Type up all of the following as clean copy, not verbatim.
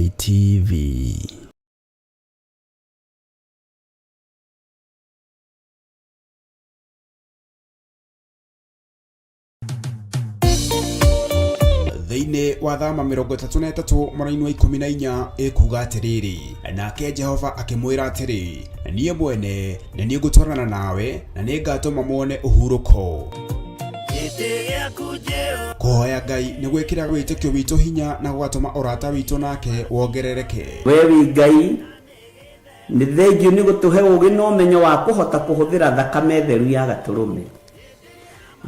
Ngai TV. Thĩinĩ wa thama 33 mwaka-inĩ wa 14 ĩkuga atĩrĩrĩ, nake Jehova akĩmwĩra atĩrĩ, niĩ mwene nĩ niĩ ngũtwarana nawe na nĩ ngatũma muone ũhurũko. Kũhoya Ngai nĩ gwĩkĩra wĩtĩkio witũ hinya na gwatũma ũrata witũ nake wongerereke. Wewe Ngai nĩ thengiũ nĩ gũtũhe ũũgĩ na ũmenyo wa kũhota kũhũthĩra thakame theru ya Gatũrũme,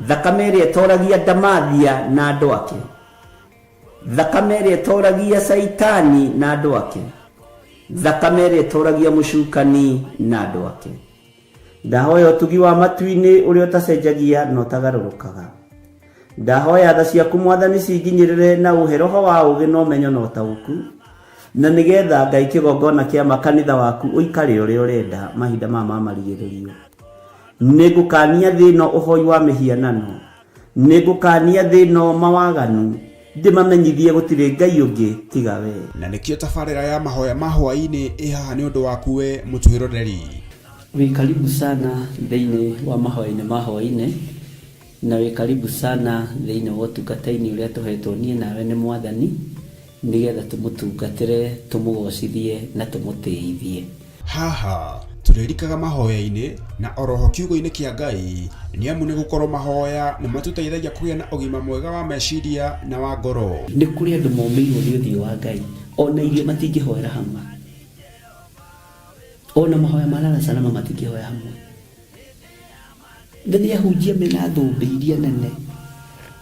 thakame ĩrĩa ĩtoragia ndamathia na andũ ake, thakame ĩrĩa ĩtoragia Saitani na andũ ake, thakame ĩrĩa ĩtoragia mũcukani na andũ ake. Ndahoya ũtugi wa matu-inĩ ũrĩa ũtacenjagia na ũtagarũrũkaga. Ndahoya tha ciaku Mwathani cinginyĩrĩre na ũhe roho wa ũũgĩ na ũmenyo na ũtaũku, na nĩgetha Ngai kĩgongona kĩa makanitha waku ũikare ũrĩa ũrenda mahinda ma marigĩrĩrio. Nĩngũkania thĩno ũhoi wa mĩhianano, nĩngũkania thĩno mawaganu, ndĩmamenyithie gũtirĩ Ngai ũngĩ tiga we. Na nĩkĩo tabarĩra ya mahoya ma hwaĩ-inĩ ĩhaha nĩ ũndũ waku we mũtwĩroreri. Wĩ karibu sana thĩinĩ wa mahoya-inĩ ma hwaĩ-inĩ, na wĩ karibu sana thĩinĩ wa ũtungata-inĩ ũrĩa tũhetwo niĩ nawe nĩ Mwathani, nĩgetha tũmũtungatĩre, tũmũgocithie na tũmũtĩithie. Haha tũrĩrikaga mahoya-inĩ na oroho kiugo-inĩ kĩa Ngai, nĩ amu nĩ gũkorwo mahoya nĩ matũteithagia kũgĩa na ũgima mwega wa meciria na wa ngoro. Nĩ kũrĩ andũ momĩirwo nĩ ũthiũ wa Ngai, ona irio matingĩhoera hamwe, ona mahoya marara salama matingĩhoya hamwe. Nĩ ahunjia mena thũmbĩ iria nene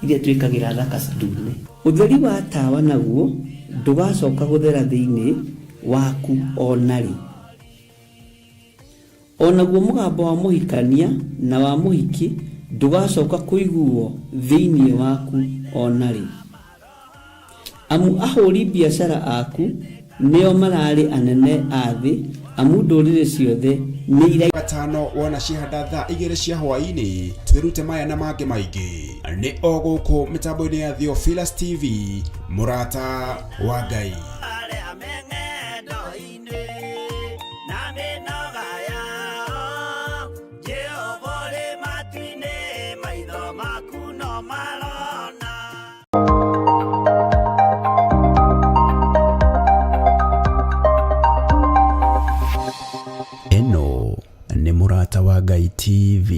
iria twĩkagĩra thaka ndune. Ũtheri wa tawa naguo ndũgacoka gũthera thĩinĩ waku onarĩ. Onaguo mũgambo wa mũhikania na wa mũhiki ndũgacoka kũiguo thĩinĩ waku onarĩ. Amu ahũri biacara aku nĩo mararĩ anene a thĩ, amu ndũrĩrĩ ciothe nĩ ira. Gatano wona cihanda thaa 2 cia hwaĩ-inĩ, twĩrute maya na mangĩ maingĩ. Nĩ o gũkũ mĩtambo-inĩ ya Theophilus TV, mũrata wa Ngai. Eno nĩ mũrata wa Ngai TV.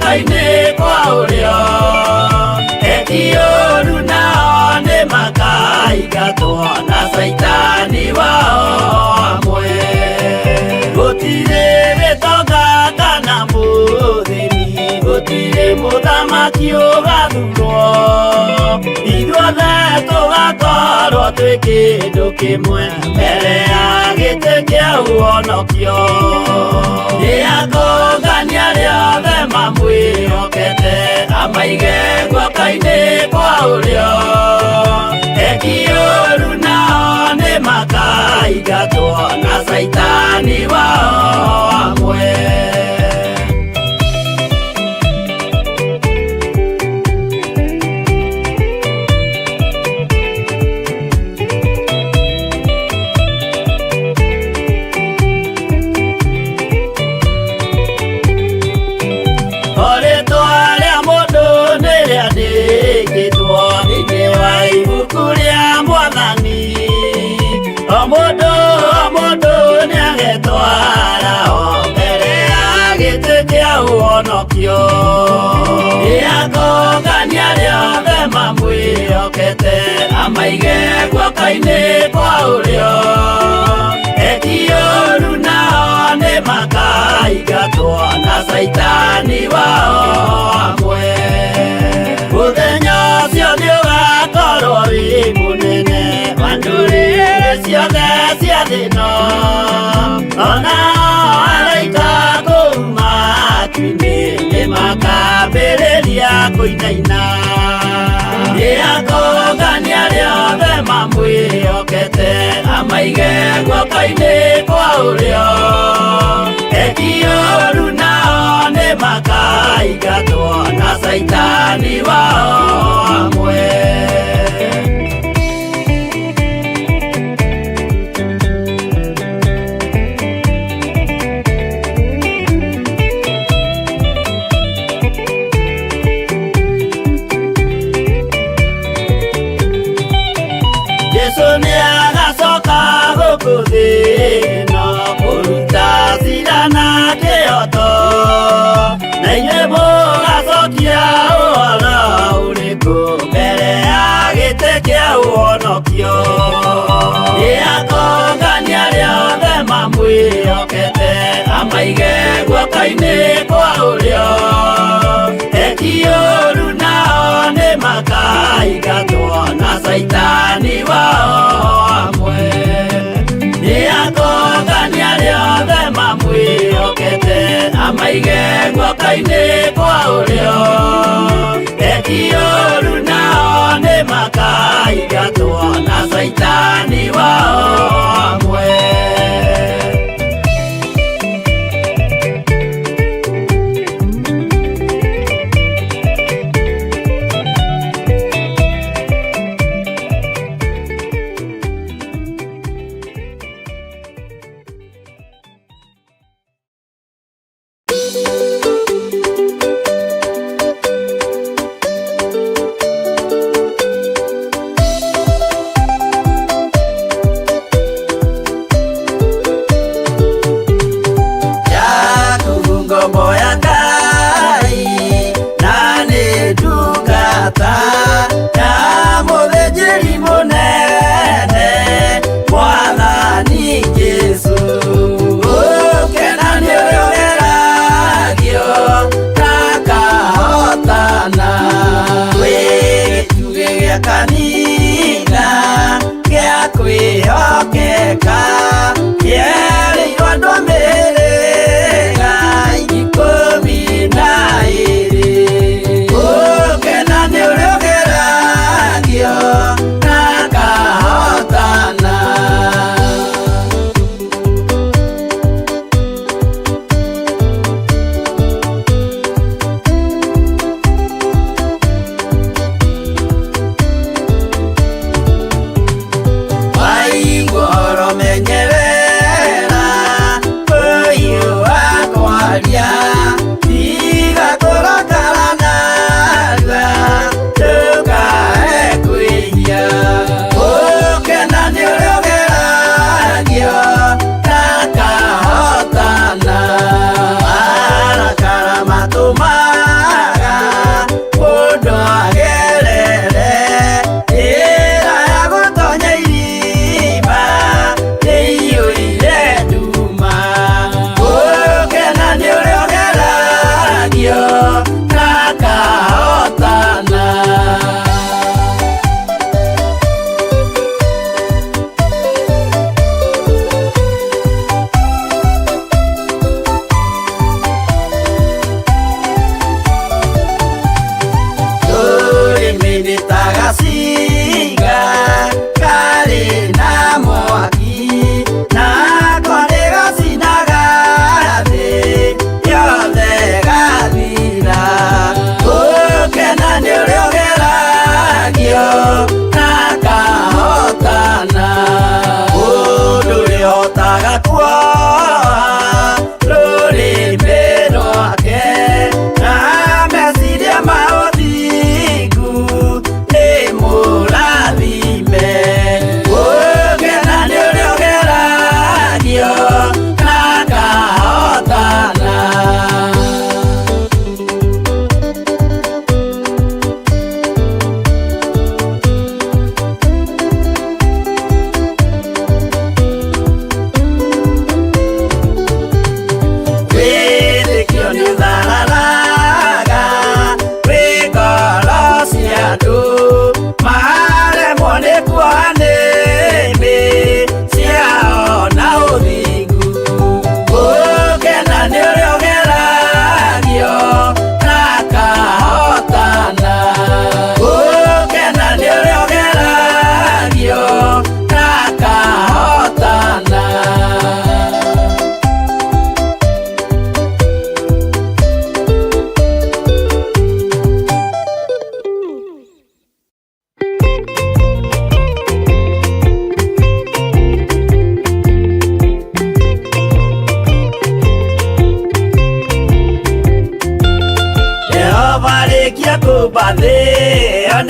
Kaine kwa ulio etiyoru nao nĩ makaigatwo na Saitani wao amwe. Gũtirĩ gĩtonga kana mũthĩni, gũtirĩ mũthamaki ũgathurwo, ithuothe tũgakorwo twĩ kĩndũ kĩmwe mbere ya gĩtĩ kĩa ũhonokio. Nĩakũngania rĩothe mamwĩhokete, amaige guoko-inĩ kwa ũrĩo, eki-ũũru nao nĩ makaigatwo na Saitani wao amwe. Ore to ale amodo ne ya de ke to ni de wai mamwĩhokete amaige guoko-inĩ kwa ũrĩo ekiũru nao nĩ makaingatwo na Saitani wao hamwe mũthenya ũcio nĩũgakorwo wĩ mũnene wa ndũrĩrĩ ciothe cia thĩ ĩno ona araika kũu matu-inĩ nĩmakambĩrĩria kũinaina nĩakũngania arĩa othe mamwĩhokete amaige guoko-inĩ kwa ũrĩo ekiũru nao nĩ makaingatwo na Saitani wao hamwe Yesu nĩagacoka gũkũ thĩ ĩno kũruta cira na kĩhooto na inyuĩ mũgacokia ũhoro ũrĩkũ mbere ya gĩtĩ kĩa ũhonokio nĩakũngania arĩa othe mamwĩhokete amaige guoko-inĩ kwa ũrĩo ekiũru nao nĩ makaingatwo na Saitani wao hamwe nĩakũngania arĩa othe mamwĩhokete amaige guoko-inĩ kwa ũrĩo ekiũru nao nĩ makaingatwo na Saitani wao hamwe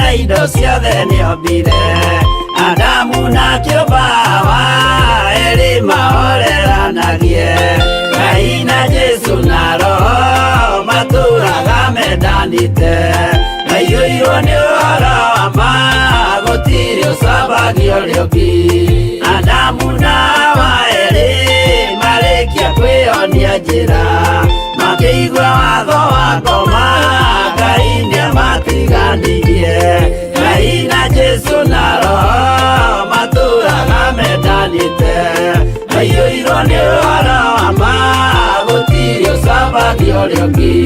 na indo ciothe nĩombire Adamu na kĩũmba erĩ mahoreranagie Ngai na Jesu na Roho matũraga mendanĩte maiyũirwo nĩ ũhoro wa ma gũtirĩ ũcambagia ũrĩa ũngĩ Adamu na Hawa erĩ marĩkia kwĩyonia njĩra makĩigua watho wa ngoma Ngai nĩamatiganirie Ngai na Jesu na Roho matũraga mendanĩte maiyũirwo nĩ ũhoro wa ma gũtirĩ ũcambagia ũrĩa ũngĩ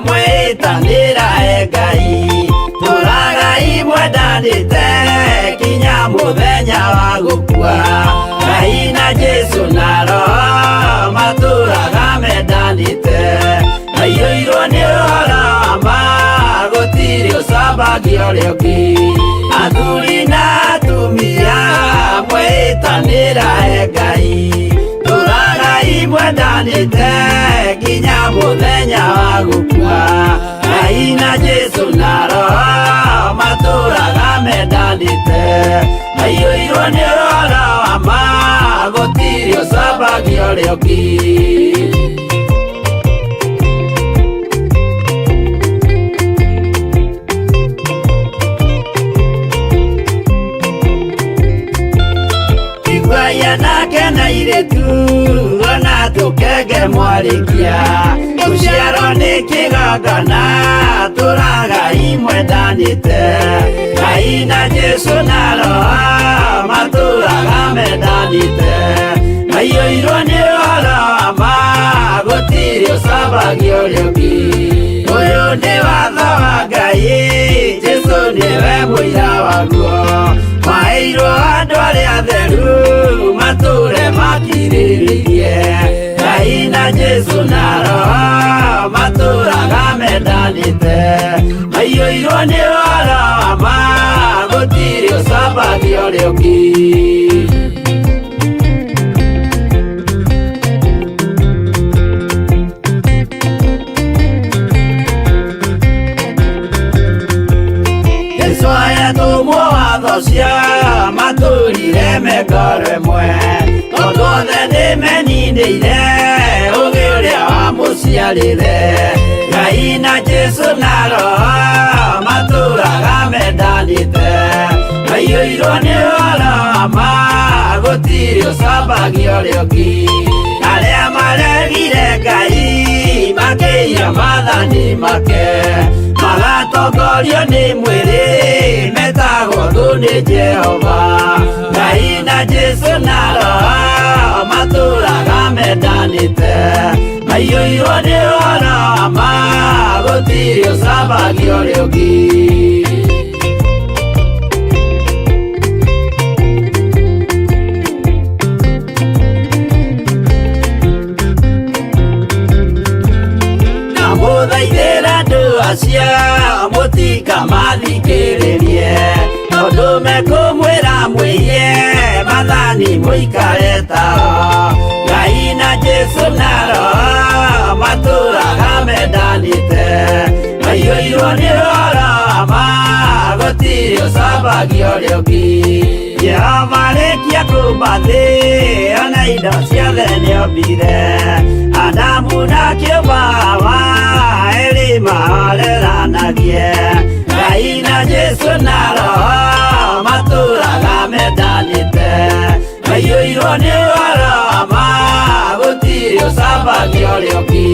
mwĩtanĩra Ngai tũragai mwendanĩte kinya mũthenya wa gũkua Ngai na Jesu na Roho matũraga mendanĩte maiyũirwo nĩ ũhoro wa ma gũtirĩ ũcambagia ũrĩa ũngĩ athuri na atumia mwĩtanĩra Ngai tũragai mwendanĩte kinya mũthenya wa gũkua Ngai na Jesu na Roho matũraga mendanĩte maiyũirwo nĩ ũhoro wa ma gũtirĩ ũcambagia ũrĩa ũngĩ Igwaya nake na iretu ona tũkenge mwarĩkia gũciarwo nĩ kĩgongona tũragai mwendanĩte Ngai na Jesu na Roho matũraga mendanĩte maiyũirwo nĩ ũhoro wa ma gũtirĩ ũcambagia ũrĩa ũngĩ ũyũ nĩ watho wa Ngai Jesu nĩwe mũira waguo maheirwo andũ arĩa atheru matũre makirĩrĩirie Ngai na Jesu na Roho matũraga mendanĩte maiyũirwo nĩ ũhoro wa ma gũtirĩ ũcambagia ũrĩa ũngĩ cia matũrire mekoro ĩmwe tondũ othe nĩmeninĩire ũgĩ ũrĩa wamũciarire Ngai na Jesu na Roho matũraga mendanĩte maiyũirwo nĩ ũhoro wa ma gũtirĩ ũcambagia ũrĩa ũngĩ arĩa maregire Ngai makĩiya maathani make magatongorio nĩ mwĩrĩ metagwo thũ nĩ Jehova Ngai na Jesu na Roho matũraga mendanĩte maiyũirwo nĩ ũhoro wa ma gũtirĩ ũcambagia ũrĩa ũngĩ mũthaithĩra andũ acio mũtikamathikĩrĩrie tondũ mekũmwĩra mwĩye maathani mũikare tao Ngai na Jesu na Roho matũraga mendanĩte maiyũirwo nĩ ũhoro wa ma gũtirĩ ũcambagia ũrĩa ũngĩ Jehova rĩkia kũmba thĩ ona indo ciothe nĩombire Adamu na kĩũmba erĩ mahoreranagie Ngai na Jesu na Roho matũraga mendanĩte maiyũirwo nĩ ũhoro wa ma gũtirĩ ũcambagia ũrĩa ũngĩ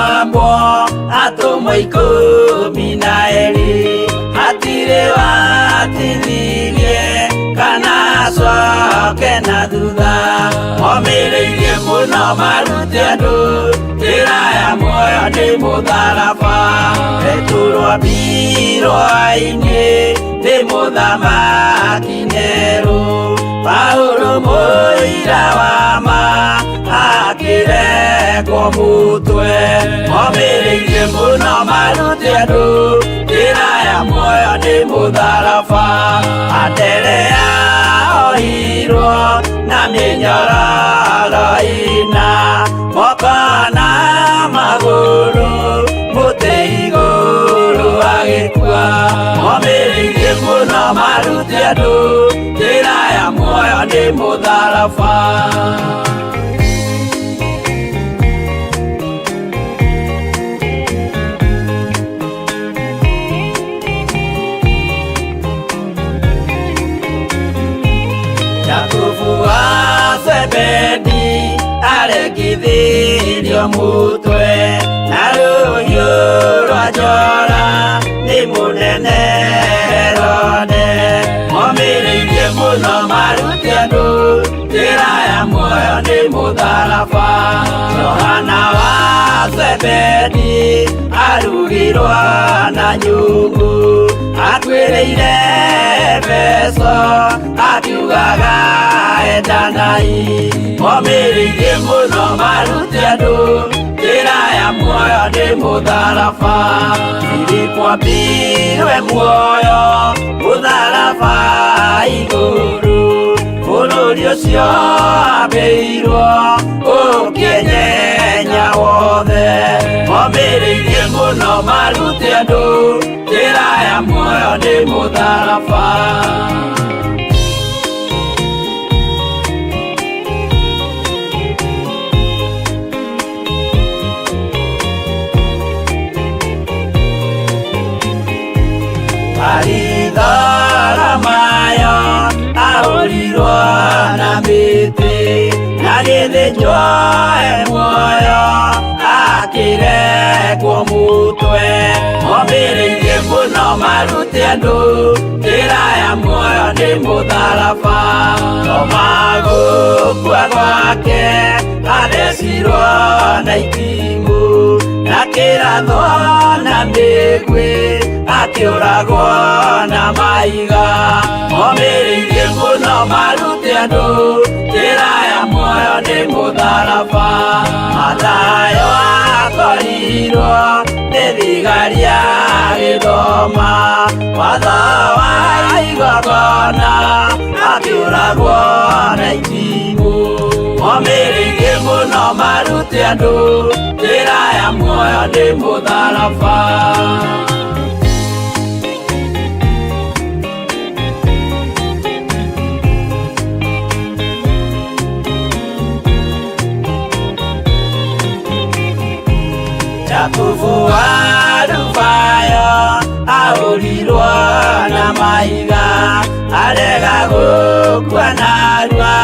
mwambo atumwo ikumi na eri hatire watithirie kana acoke na thutha momireirie muno marute andu njira ya muoyo ni mutharaba eturwo mbirwa-ini ni muthamaki Neru Paulo muira wa ma akirekwo mutwe momireirie muno marute andu njira ya muoyo ni mutharaba anderea ohirwo na minyororo ina moko na maguru muti iguru agikua momireirie muno marute andu njira ya muoyo ni mutharaba Zebedi aregithirio mutwe na ruhiũ rwa njora nĩ mũnene Herode momireirie mũno marute andũ njĩra ya muoyo nĩ mũtharaba Johana wa Zebedi arugirwo na nyũngũ atuĩrĩire Efeso akiugaga endanai momireirie muno marute andũ njĩra ya muoyo nĩ mũtharaba Filipo ambirwe muoyo mũtharaba igũrũ bũrũri ũcio ambĩirwo ũkĩnyenya wothe momireirie muno marute andũ njĩra ya muoyo nĩ mũtharaba Aritharamayo ahũrirwo na mĩtĩ na gĩthĩnjwo muoyo akĩrekwo mũtwe momireirie mũno marute andũ njĩra ya muoyo nĩ mũtharaba tomagũkua gwake athecirwo na itimũ na kĩrathwo na mĩguĩ akĩũragwo na maiga momireirie mũno marute andũ njĩra ya muoyo nĩ mũtharaba Mathayo akorirwo nĩ thigari agĩthoma watho wa igongona akĩũragwo na itimũ momireirie mũno marute andũ njĩra ya muoyo nĩ mũtharaba Jakubu wa Rufayo ahũrirwo na mahiga arega gũkua narua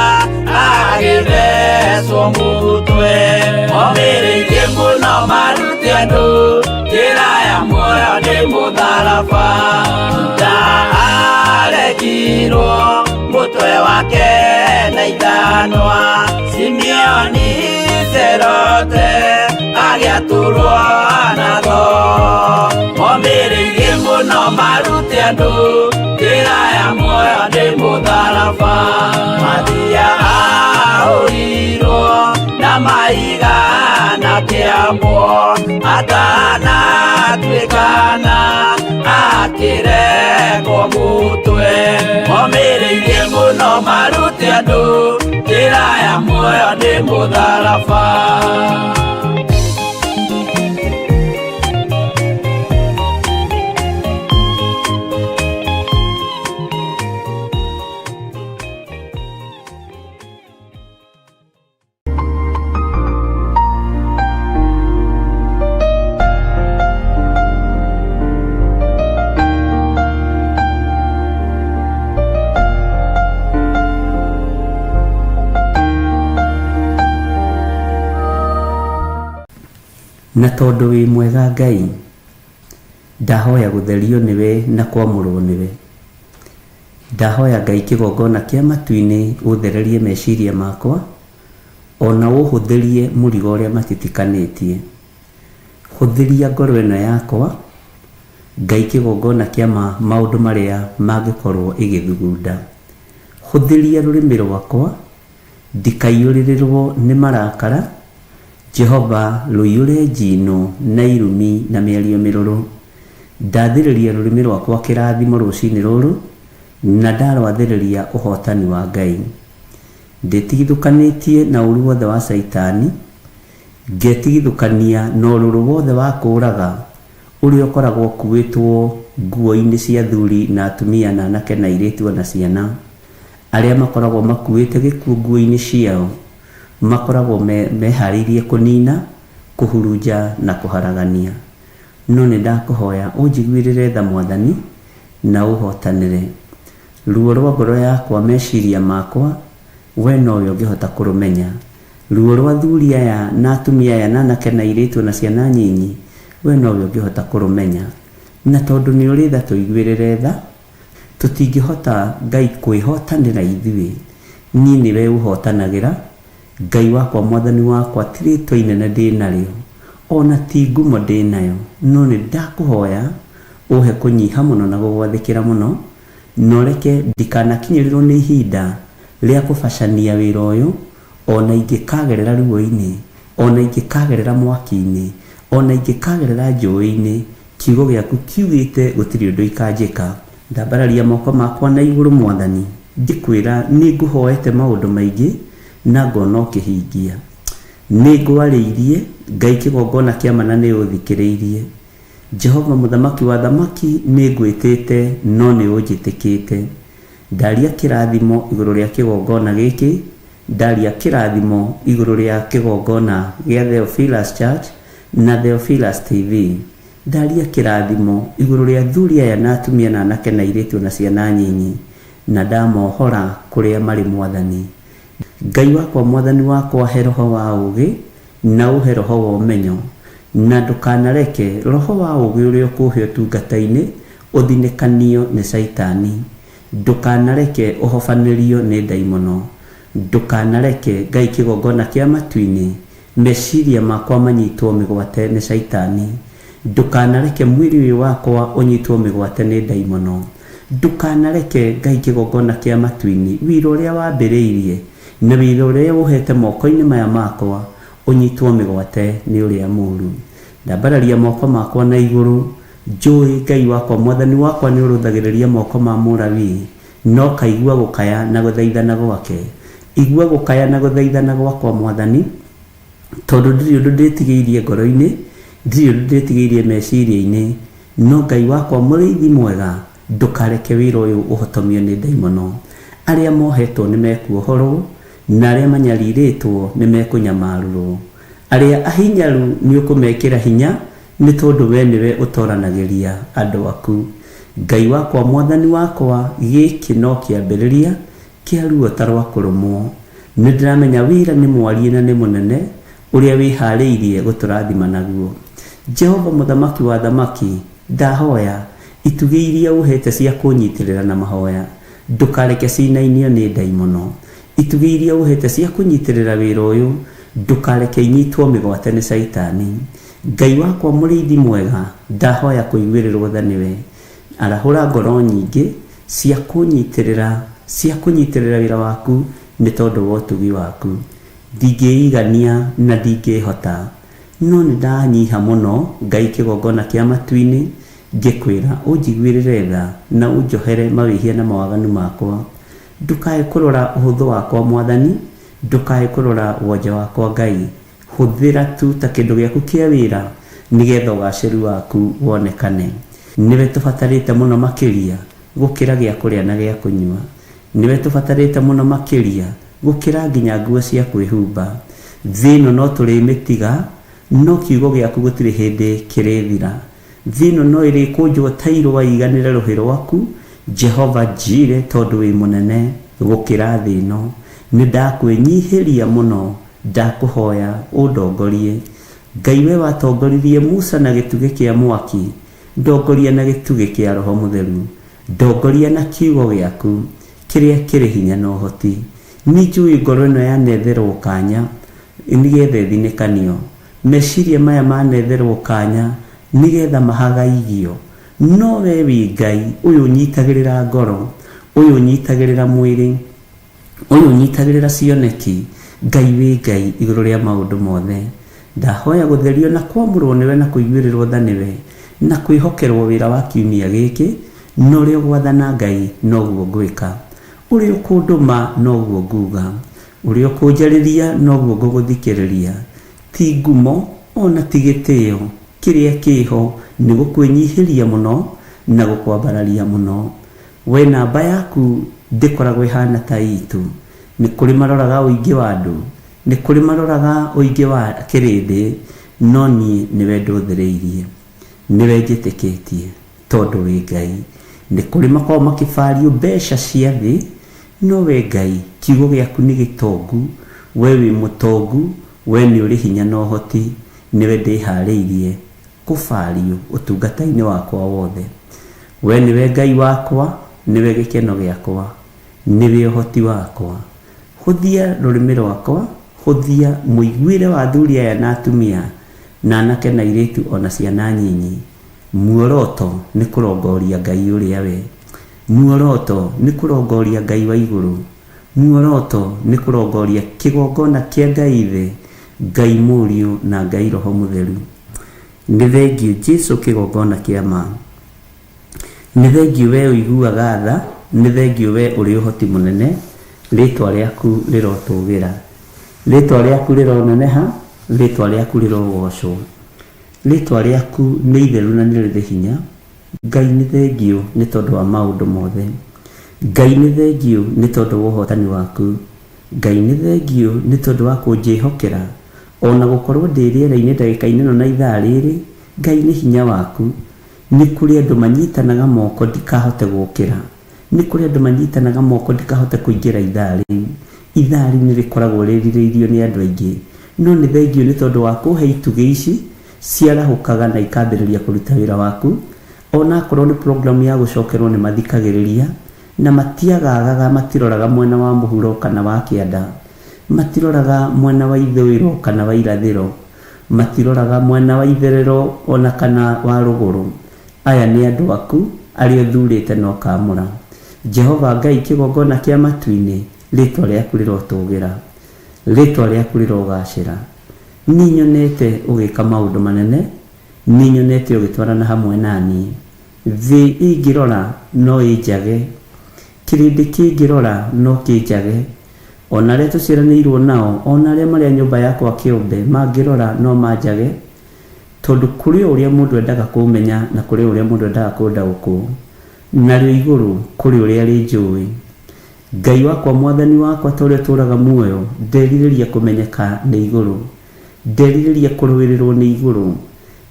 agĩthecwo mũtwe momireirie mũno marute andũ njĩra ya muoyo nĩ mũtharaba Juda aregirwo mũtwe wake na ithanwa Simeoni Zelote agĩatũrwo na tho momireirie mũno marute andũ njĩra ya muoyo nĩ mũtharaba Mathia ahũrirwo na mahiga na kĩambo atanatuĩkana akĩrekwo mũtwe momireirie mũno marute andũ njĩra ya muoyo nĩ mũtharaba na tondu wi mwega Ngai ndahoya gutherio niwe na kwamurwo niwe. Ndahoya Ngai kigongona kia matu-ini uthererie meciria makwa ona uhuthirie murigo uria matitikanĩtie. Huthiria ngoro ĩno yakwa Ngai kigongona kia maundu maria mangikorwo igithugunda. Huthiria rurimi rwakwa ndikaiyũrĩrĩrwo nĩ marakara. Jehova rũiyũre njino na irumi na mĩario mĩrũrũ. Ndathĩrĩria rurimi rwakwa kĩrathimo rũcinĩ rũrũ na ndarwathĩrĩria ũhotani wa Ngai. Ndĩtigithũkanĩtie na ũru wothe wa Saitani, ngetigithũkania na ũrũrũ wothe wa kũũraga ũrĩa ũkoragwo ũkuĩtwo nguo-inĩ cia athuri na atumia na anake na airĩtu na ciana, arĩa makoragwo makuĩte gĩkuũ nguo-inĩ ciao, makoragwo meharĩirie kũnina, kũhurunja na kũharagania. No nĩ ndakũhoya ũnjiguĩrĩre tha Mwathani na ũhotanĩre. Ruo rwa ngoro yakwa, meciria makwa, we nowe ũngĩhota kũrũmenya. Ruo rwa athuri aya na atumia aya na anake na airĩtu na ciana nyinyi, we nowe ũngĩhota kũrũmenya. Na tondũ nĩ ũrĩ tha tũiguĩrĩre tha, tũtingĩhota Ngai kwĩhotanĩra ithuĩ. Niĩ nĩwe ũhotanagĩra. Ngai wakwa, Mwathani wakwa, ti rĩtwa inene ndĩnarĩo, ona ti ngumo ndĩnayo, no nĩ ndakũhoya ũhe kũnyiha mũno na gũgwathĩkĩra mũno, no reke ndikanakinyĩrĩrwo nĩ ihinda rĩa kũbacania wĩra ũyũ, ona ingĩkagerera ruo-inĩ, ona ingĩkagerera mwaki-inĩ, ona ingĩkagerera njũĩ-inĩ. Kiugo gĩaku kiugĩte gũtirĩ ũndũ ikanjĩka. Ndambararia moko makwa na igũrũ Mwathani, ngĩkwĩra nĩ ngũhoete maũndũ maingĩ na ngona ũkĩhingia. Nĩ ngwarĩirie Ngai kĩgongona kĩa mana nĩ ũthikĩrĩirie. Jehova mũthamaki wa thamaki nĩ ngwĩtĩte no nĩ ũnjĩtĩkĩte. Ndaria kĩrathimo igũrũ rĩa kĩgongona gĩkĩ, ndaria kĩrathimo igũrũ rĩa kĩgongona gĩa Theophilus Church na Theophilus TV. Ndaria kĩrathimo igũrũ rĩa athuri aya na atumia na anake na airĩtu na ciana nyinyi, na ndamohora kũrĩa marĩ Mwathani. Ngai wakwa, Mwathani wakwa, he roho wa ũũgĩ na ũhe roho wa ũmenyo, na ndũkanareke roho wa ũũgĩ ũrĩa ũkũhe ũtungata-inĩ ũthinĩkanio nĩ Saitani. Ndũkanareke ũhobanĩrio nĩ ndaimono. Ndũkanareke Ngai kĩgongona kĩa matu-inĩ meciria makwa manyitwo mĩgwate nĩ Saitani. Ndũkanareke mwĩrĩ ũyũ wakwa ũnyitwo mĩgwate nĩ ndaimono. Ndũkanareke Ngai kĩgongona kĩa matu-inĩ wĩra ũrĩa wambĩrĩirie na wĩra ũrĩa ũhete moko-inĩ maya makwa ũnyitwo mĩgwate nĩ ũrĩa mũũru. Ndambararia moko makwa na igũrũ, njũĩ Ngai wakwa, Mwathani wakwa, nĩ ũrũthagĩrĩria moko ma Mũlawii, no kaigua gũkaya na gũthaithana gwake. Igua gũkaya na gũthaithana gwakwa Mwathani, tondũ ndirĩ ũndũ ndĩtigĩirie ngoro-inĩ, ndirĩ ũndũ ndĩtigĩirie meciria-inĩ. No Ngai wakwa, mũrĩithi mwega, ndũkareke wĩra ũyũ ũhotomio nĩ ndaimono. Arĩa mohetwo nĩ mekuohorwo, na arĩa manyarirĩtwo nĩ mekũnyamarũrwo. Arĩa ahinyaru nĩ ũkũmekĩra hinya, nĩ tondũ we nĩwe ũtoranagĩria andũ aku. Ngai wakwa, Mwathani wakwa, gĩkĩ no kĩambĩrĩria kĩa ruo ta rwa kũrũmwo. Nĩ ndĩramenya wĩra nĩ mwarie na nĩ mũnene ũrĩa wĩharĩirie gũtũrathima naguo. Jehova mũthamaki wa thamaki, ndahoya itugĩ iria ũhete cia kũnyitĩrĩra na mahoya, ndũkareke cinainio nĩ ndaimono. Itugĩ iria ũhete cia kũnyitĩrĩra wĩra ũyũ, ndũkareke inyitwo mĩgwate nĩ Saitani. Ngai wakwa, mũrĩithi mwega, ndahoya kũiguĩrĩrwo tha nĩwe. Arahũra ngoro nyingĩ cia kũnyitĩrĩra wĩra waku nĩ tondũ wa ũtugi waku. Ndingĩigania na ndingĩhota, no nĩ ndanyiha mũno Ngai kĩgongona kĩa matu-inĩ, ngĩkwĩra ũnjiguĩrĩre tha na ũnjohere mawĩhia na mawaganu makwa. Ndũkae kũrora ũhũthũ wakwa Mwathani, ndũkae kũrora wonja wakwa Ngai. Hũthĩra tu ta kĩndũ gĩaku kĩa wĩra, nĩgetha ũgacĩru waku wonekane. Nĩwe tũbatarĩte mũno makĩria gũkĩra gĩa kũrĩa na gĩa kũnyua. Nĩwe tũbatarĩte mũno makĩria gũkĩra nginya nguo cia kwĩhumba. Thĩ ĩno no tũrĩmĩtiga, no kiugo gĩaku gũtirĩ hĩndĩ kĩrĩthira. Thĩ ĩno no ĩrĩkũnjwo ta irũa iganĩre rũhĩ rwaku, Jehova Jireh, tondũ wĩ mũnene gũkĩra thĩ ĩno. Nĩ ndakwĩnyihĩria mũno, ndakũhoya ũndongorie, Ngai we watongoririe Musa na gĩtugĩ kĩa mwaki, ndongoria na gĩtugĩ kĩa Roho Mũtheru, ndongoria na kiugo gĩaku kĩrĩa kĩrĩ hinya na ũhoti. Nĩ njũĩ ngoro ĩno yanetherwo kanya nĩgetha ĩthinĩkanio, meciria maya manetherwo kanya nĩgetha mahagaigio. No we wĩ Ngai ũyũ ũnyitagĩrĩra ngoro, ũyũ ũnyitagĩrĩra mwĩrĩ, ũyũ ũnyitagĩrĩra cioneki. Ngai wĩ Ngai igũrũ rĩa maũndũ mothe. Ndahoya gũtherio na kwamũrwo nĩwe na kũiguĩrĩrwo tha nĩwe na kwĩhokerwo wĩra wa kiumia gĩkĩ, na ũrĩa ũgwathana Ngai noguo ngwĩka, ũrĩa ũkũndũma noguo nguga, ũrĩa ũkũnjarĩria noguo ngũgũthikĩrĩria. Ti ngumo ona ti gĩtĩo, kĩrĩa kĩho nĩ gũkwĩnyihĩria mũno na gũkwambararia mũno. We namba yaku ndĩkoragwo ĩhana ta itu. Nĩ kũrĩ maroraga ũingĩ wa andũ, nĩ kũrĩ maroraga ũingĩ wa kĩrĩndĩ, no niĩ nĩwe ndũthĩrĩirie, nĩwe njĩtĩkĩtie tondũ wĩ Ngai. Nĩ kũrĩ makorwo makĩbario mbeca cia thĩ, no we Ngai kiugo gĩaku nĩ gĩtongu, we wĩ mũtongu, we nĩ ũrĩ hinya na ũhoti, nĩwe ndĩharĩirie kũbario ũtungata-inĩ wakwa wothe. We nĩwe Ngai wakwa, nĩwe gĩkeno gĩakwa, nĩwe ũhoti wakwa. Hũthia rũrĩmĩ rwakwa, hũthia mũiguĩre wa athuri aya na atumia na anake na airĩtu ona ciana nyinyi. Muoroto nĩ kũrongoria Ngai ũrĩa we, muoroto nĩ kũrongoria Ngai wa igũrũ, muoroto nĩ kũrongoria kĩgongona kĩa Ngai thĩ, Ngai Mũriũ na Ngai Roho Mũtheru. Nĩ thengiũ Jesũ kĩgongona kĩa ma, nĩ thengiũ we ũiguaga tha, nĩ thengiũ we ũrĩ ũhoti mũnene. Rĩtwa rĩaku rĩrotũgĩra, rĩtwa rĩaku rĩroneneha, rĩtwa rĩaku rĩrogocwo, rĩtwa rĩaku nĩ itheru na nĩ rĩrĩ hinya. Ngai nĩ thengiũ nĩ tondũ wa maũndũ mothe, Ngai nĩ thengiũ nĩ tondũ wa ũhotani waku, Ngai nĩ thengiũ nĩ tondũ wa kũnjĩhokera ona gũkorwo ndĩ rĩera-inĩ ndagĩka-inĩ ĩno na ithaa rĩrĩ. Ngai nĩ hinya waku. Nĩ kũrĩ andũ manyitanaga moko ndikahote gũkĩra, nĩ kũrĩ andũ manyitanaga moko ndikahote kũingĩra ithaa rĩu. Ithaa rĩu nĩ rĩkoragwo rĩrirĩirio nĩ andũ aingĩ, no nĩ thengiũ nĩ tondũ wa kũhe itugĩ ici ciarahũkaga na ikambĩrĩria kũruta wĩra waku. Ona akorwo nĩ program ya gũcokerwo nĩ mathikagĩrĩria na matiagaga, matiroraga mwena wa mũhuro kana wa kĩanda, matiroraga mwena wa ithũĩro kana wa irathĩro, matiroraga mwena wa itherero ona kana wa rũgũrũ. Aya nĩ andũ aku arĩa ũthurĩte na ũkamũra. Jehova Ngai kĩgongona kĩa matu-inĩ, rĩtwa rĩaku rĩrotũgĩra, rĩtwa rĩaku rĩrogacĩra. Nĩ nyonete ũgĩka maũndũ manene, nĩ nyonete ũgĩtwarana hamwe naniĩ. Thĩ ingĩrora no ĩnjage, kĩrĩndĩ kĩngĩrora no kĩnjage, ona arĩa tũciaranĩirwo nao, ona arĩa marĩa nyũmba yakwa kĩũmbe mangĩrora no manjage, tondũ kũrĩ ũrĩa mũndũ endaga kũmenya na kũrĩ ũrĩa mũndũ endaga kũndaũkwo, narĩo igũrũ kũrĩ ũrĩa rĩnjũĩ. Ngai wakwa, mwathani wakwa, ta ũrĩa tũraga muoyo, nderirĩria kũmenyeka nĩ igũrũ, nderirĩria kũrũĩrĩrwo nĩ igũrũ,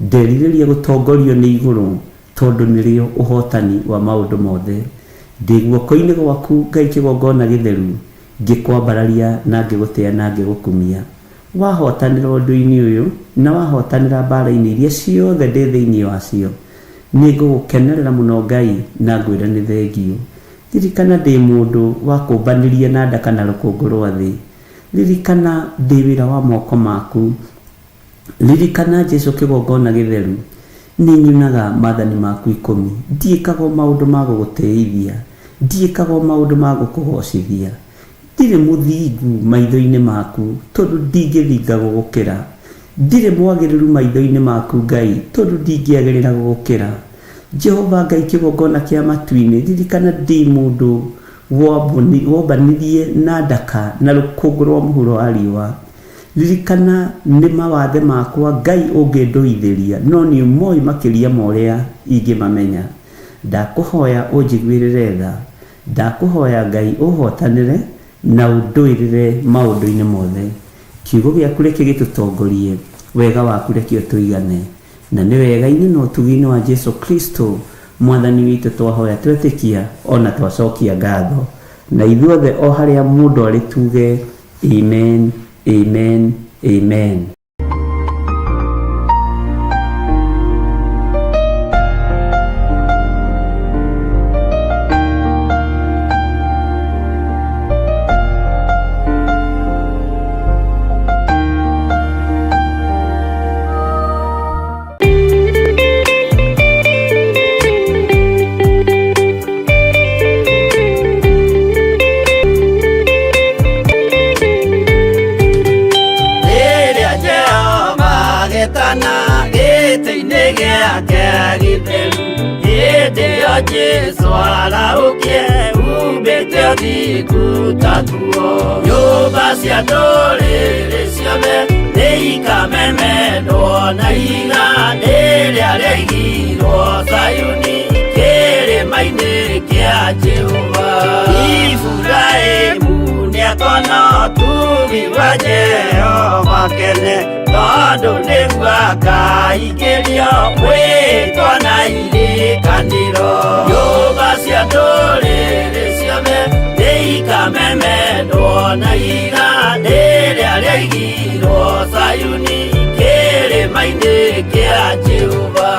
nderirĩria gũtongorio nĩ igũrũ, tondũ nĩrĩo ũhotani wa maũndũ mothe. Ndĩ guoko-inĩ gwaku Ngai kĩgongona gĩtheru, ngĩkwambararia na ngĩgũtĩa na ngĩgũkumia. Wahotanĩra ũndũ-inĩ ũyũ na wahotanĩra mbara-inĩ iria ciothe ndĩ thĩinĩ wacio, nĩ ngũgũkenerera mũno Ngai na ngwĩra nĩ thengiũ. Ririkana ndĩ mũndũ wa kũmbanĩria na nda kana rũkũngũ rwa thĩ, ririkana ndĩ wĩra wa moko maku, ririkana Jesũ kĩgongona gĩtheru, nĩ nyunaga maathani maku 10, ndiĩkaga maũndũ ma gũgũtĩithia, ndiĩkaga maũndũ ma gũkũgocithia, ndirĩ mũthingu maitho-inĩ maku tondũ ndingĩthinga gũgũkĩra, ndirĩ mwagĩrĩru maitho-inĩ maku Ngai tondũ ndingĩagĩrĩra gũgũkĩra. Jehova Ngai kĩgongona kĩa matu-inĩ, ririkana ndĩ mũndũ wombanĩrie na ndaka na rũkũngũ rwa mũhuro wa riũa. Ririkana nĩ mawathe makwa Ngai ũngĩndũithĩria, no nĩ ũmoĩ makĩria ma ũrĩa ingĩmamenya. Ndakũhoya ũnjiguĩrĩre tha, ndakũhoya Ngai ũhotanĩre na ũndũĩrĩre maũndũ-inĩ mothe. Kiugo gĩaku reke gĩtũtongorie, wega waku reke ũtũigane, na nĩ wega-inĩ na ũtugi-inĩ wa Jesũ Kristo mwathani witũ twahoya twetĩkia ona twacokia ngatho, na ithuothe o harĩa mũndũ arĩ tuge amen, amen, amen. Jesu araukie umbĩte ũthingu taguo. Nyũmba cia ndũrĩrĩ ciothe nĩikamemendwo na iga rĩrĩa rĩaigirwo Zayuni kĩrĩma-inĩ kĩa Jehova. Iburahĩmu nĩakona ũtugi wa Jehova kene, tondũ nĩguo akaingĩrio mwĩtwo na irĩkanĩro. Nyũmba cia ndũrĩrĩ ciothe nĩikamemendwo na iga rĩrĩa rĩaigirwo Zayuni kĩrĩma-inĩ kĩa Jehova.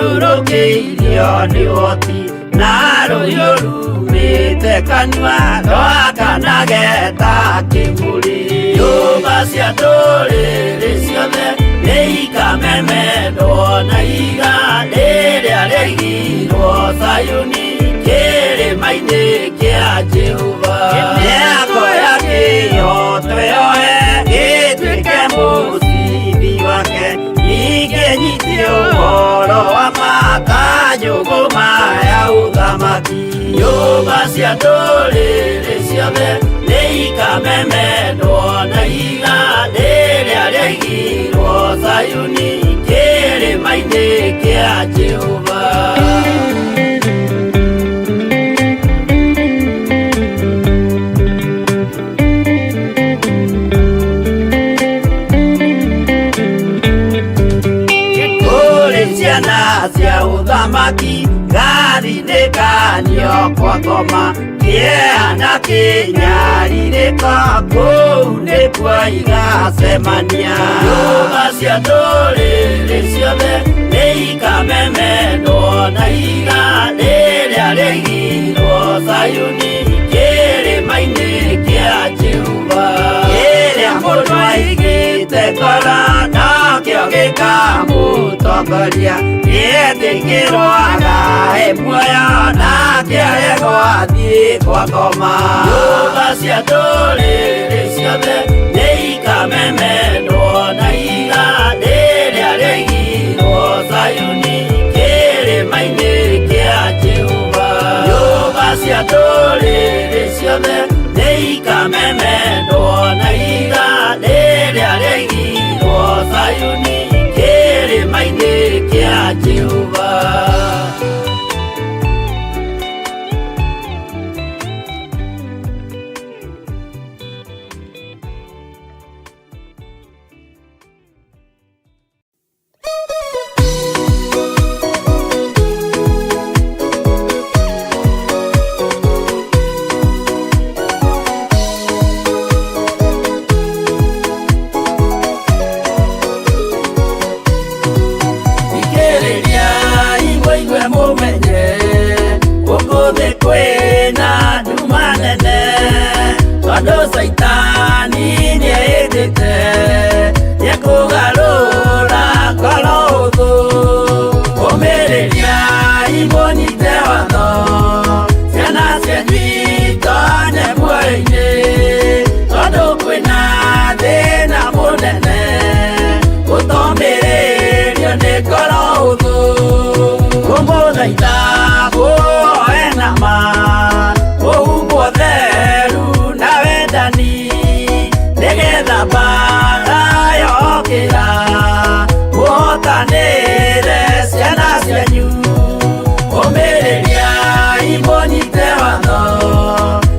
Thiũrũrũkĩirio nĩ ũhoti na rũhiũ rumĩte kanua rwakanage ta kĩmũrĩ. Nyũmba cia ndũrĩrĩ ciothe nĩikamemendwo na iga rĩrĩa rĩaigirwo Zayuni kĩrĩma-inĩ kĩa Jehova. Mĩako ya kĩhooto yoe gĩtuĩke mũcibi wake, ingĩnyitio ũhoro wa makanjũgũ maya ũthamaki. Nyũmba cia ndũrĩrĩ ciothe nĩikamemendwo na iga rĩrĩa rĩaigirwo Zayuni kĩrĩma-inĩ kĩa Jehova. Ciana cia ũthamaki gathinĩkanio kwa ngoma, kĩeha kĩnyarirĩka kũu nĩkuo igacemania. Nyũmba cia ndũrĩrĩ ciothe nĩikamemendwo na iga rĩrĩa rĩaigirwo Zayuni kĩrĩma-inĩ kĩa Jehova. Kĩrĩa mũndũ aigĩte ngoro nakĩo gĩkamũtongoria, gĩetĩkĩrwaga muoyo nake aregwo athiĩ kwa ngoma. Nyũmba cia ndũrĩrĩ ciothe nĩikamemendwo na iga rĩrĩa rĩaigirwo Zayuni kĩrĩma-inĩ kĩa Jehova. Nyũmba cia ndũrĩrĩ ciothe nĩikamemendwo na iga rĩrĩa rĩaigirwo Zayuni kĩrĩma-inĩ kĩa Jehova. Saitani nĩendete nĩekũgarũra ngoro hũthũ, ũmĩrĩria imũnyite watho, ciana cianyu itonye muoyo-inĩ, tondũ kwĩna thĩna mũnene, gũtomĩrĩrio nĩ ngoro hũthũ. Ngũmũthaitha mũhoe na ma, mũhumbwo theru na wendani, nĩgetha mbara yokĩra mũhotanĩre ciana cianyu. Ũmĩrĩria imũnyite watho,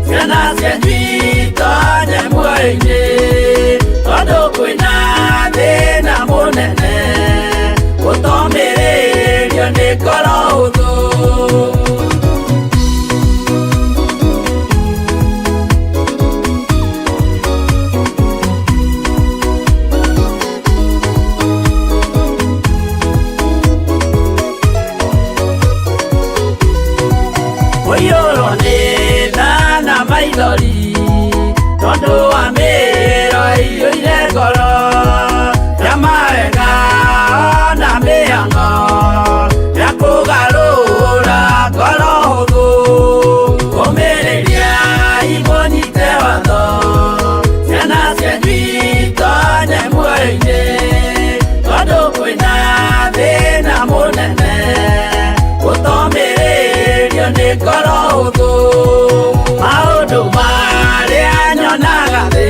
ciana cianyu itonye muoyo-inĩ, tondũ kwĩna thĩna mũnene, gũtomĩrĩrio nĩ ngoro hũthũ. Mũiyũrwo nĩ tha na maithori, tondũ wa mĩĩro ĩiyũire ngoro, ya mawega na mĩhang'o ya kũgarũra hũthũ maũndũ marĩa nyonaga thĩ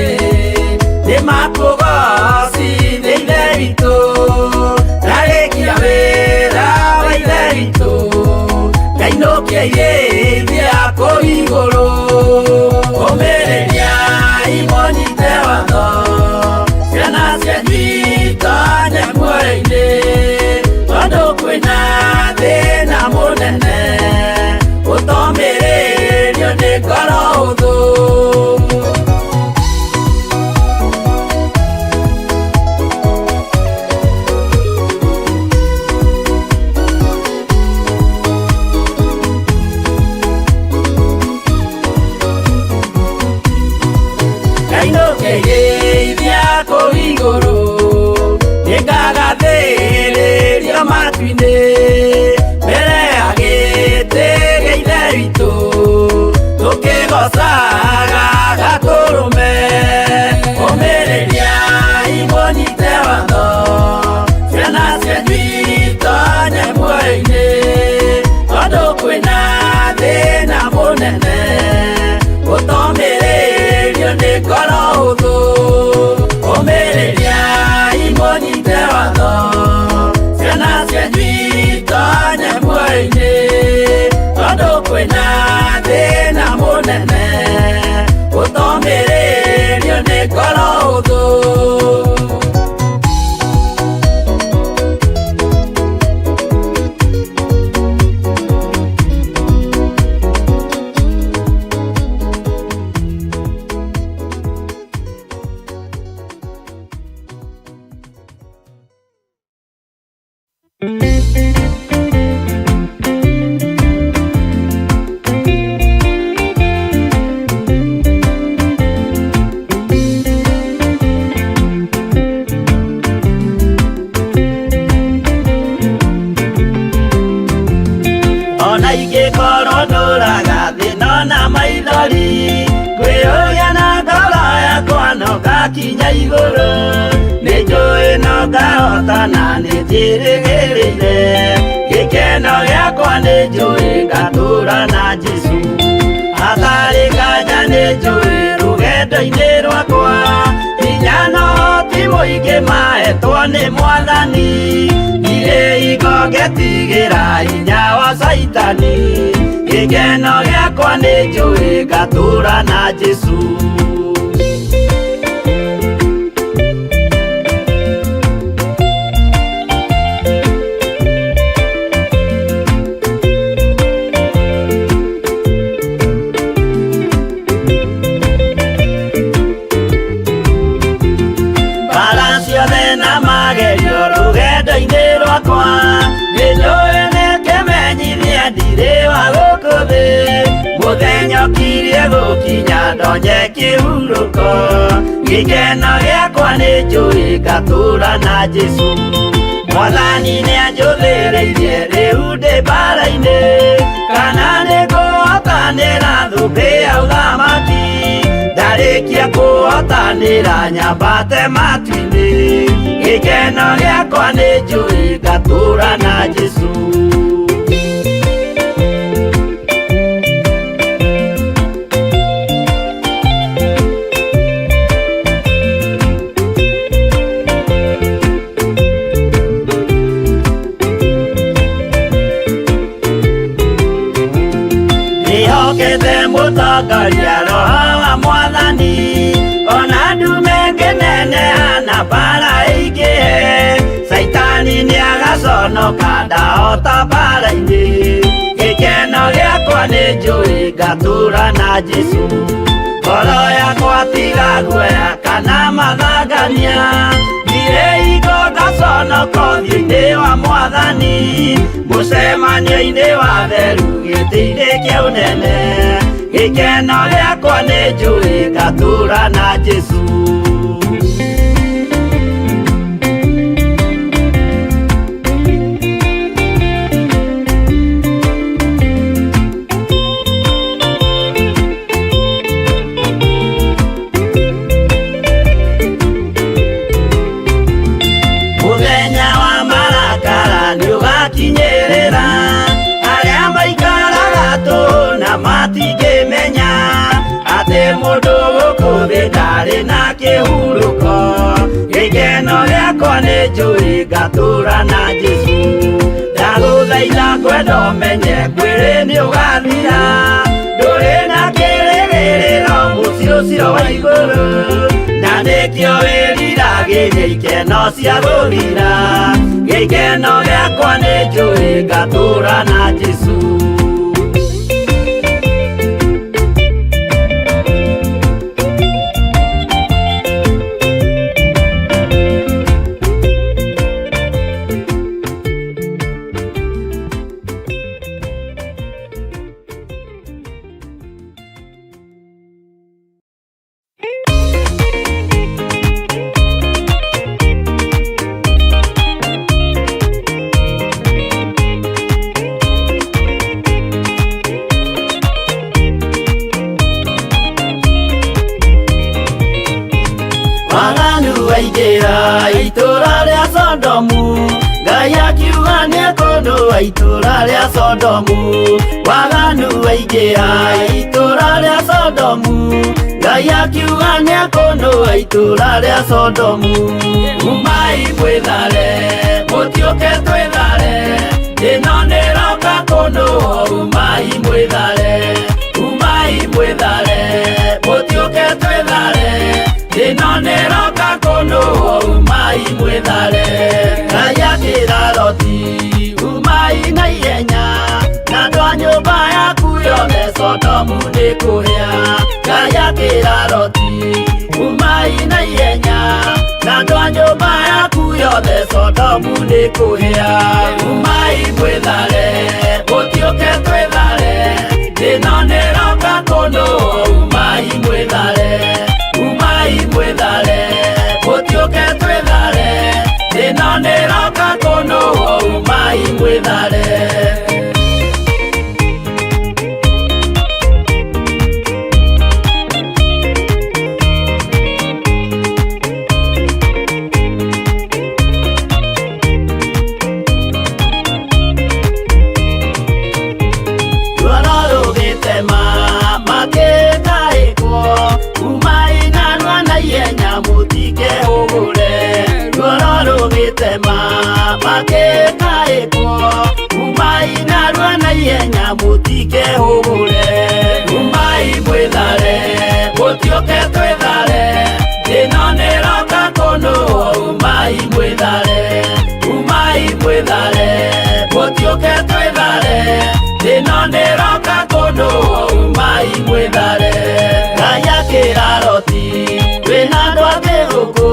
nĩ makũgocithia ithe witũ ndarĩkia wĩra wa ithe witũ ngainũkia irĩithia kũu igũrũ ũmĩrĩria imũnyite watho ciana cianyu itonye muoyo-inĩ tondũ kwĩna thĩna mũnene ũtomĩrĩrio nĩ ngoro hũthũ ngainũkĩgĩithia kũu igũrũ nĩngagathĩrĩrio matu-inĩ mbere ya gĩtĩ gĩa ithe witũ tũkĩgocaga gatũrũme ũmĩrĩria imũnyite watho ciana cianyu itonye muoyo-inĩ tondũ kwĩna thĩna mũnene ũtomĩrĩrio nĩ ngoro hũthũ ũmĩrĩria imũnyite watho ciana cianyu itonye muoyo-inĩ tondũ kwĩna thĩna mũnene ũtomĩrĩrio nĩ ngoro hũthũ ona ingĩkorwo ndũraga thĩna na maithori ngwĩyũria na ngoro yakwa no ngakinya igũrũ nĩnjũĩ no ngahotana nĩnjĩrĩgĩrĩire gĩkeno gĩakwa nĩnjũĩ ngatũũra na Jesũ hatarĩ nganja nĩnjũĩ rũgendo-inĩ rwakwa hinya no ti mũingĩ mahetwo nĩ Mwathani irĩ iko ngetigĩra hinya wa Saitani gĩkeno gĩakwa nĩnjũĩ ngatũũra na Jesũ rũgendo-inĩ rwakwa nĩnjũĩ nĩngĩmenyithia ndirĩ wa gũkũ thĩ mũthenya ũkirie gũkinya ndonye kĩhurũko gĩkeno gĩakwa nĩnjũĩ ngatũũra na Jesũ Mwathani nĩanjũthĩrĩirie rĩu ndĩ mbara-inĩ kana nĩngũhotanĩra thũmbĩ ya ũthamaki ndarĩkia kũhotanĩra nyambate matu-inĩ gĩkeno gĩakwa nĩnjũĩ ngatũũra na Jesũ nĩhokete mũtongoria Roho wa Mwathani ona ndume ngĩneneha na mbara ĩingĩhe Saitani nĩagaconoka ndahota mbara-inĩ gĩkeno gĩakwa nĩnjũĩ ngatũũra na Jesũ ngoro yakwa tiga guoya kana mathangania thire iko ngaconoka ũthiũ-inĩ wa Mwathani mũcemanio-inĩ wa theru gĩtĩ-inĩ kĩa ũnene gĩkeno gĩakwa nĩnjũĩ ngatũũra na Jesũ kinyerera arĩa maikaraga tũ na kĩhurũko gĩkeno gĩakwa nĩ njũĩ ngatũra na Jesũ ndagũthaitha ngwenda ũmenye kwĩrĩ nĩ ũgathira ndũrĩ na kĩrĩgĩrĩro mũciĩ ũcio wa igũrũ na nĩkĩo wĩriragĩria ikeno cia gũthira gĩkeno gĩakwa nĩ njũĩ ngatũra na Jesũ itũra rĩa Sodomu Ngai akiuga nĩekũndũa itũra rĩa Sodomu waganu waingĩra itũra rĩa Sodomu Ngai akiuga nĩekũndũa itũra rĩa Sodomu umai mwĩthare mũtiũke twĩthare ĩno nĩroka kũndũa umai mwĩthare mũtiũke twĩthare ĩno nĩroka kũndũa umai mwĩthare Ngai akĩra Loti umai na ihenya na andũ a nyũmba yaku yothe Sodomu nĩkũhĩa Ngai akĩra Loti umai na ihenya na andũ a nyũmba yaku yothe Sodomu nĩkũhĩa umai mwĩthare mũtiũke twĩthare ĩno nĩroka kũndũa umai mwĩthare mũtiũke twĩthare ĩno nĩroka kũndũa umai mwĩthare makĩkaĩkwo umai narua na ihenya mũtikehũgũre umai mwĩthare mũtiũke twĩthare ĩno nĩroka kũndũa umai mwĩthare mũtiũke twĩthare ĩno nĩroka kũndũa umai mwĩthare Ngai akĩra Loti wĩna andũ angĩ gũkũ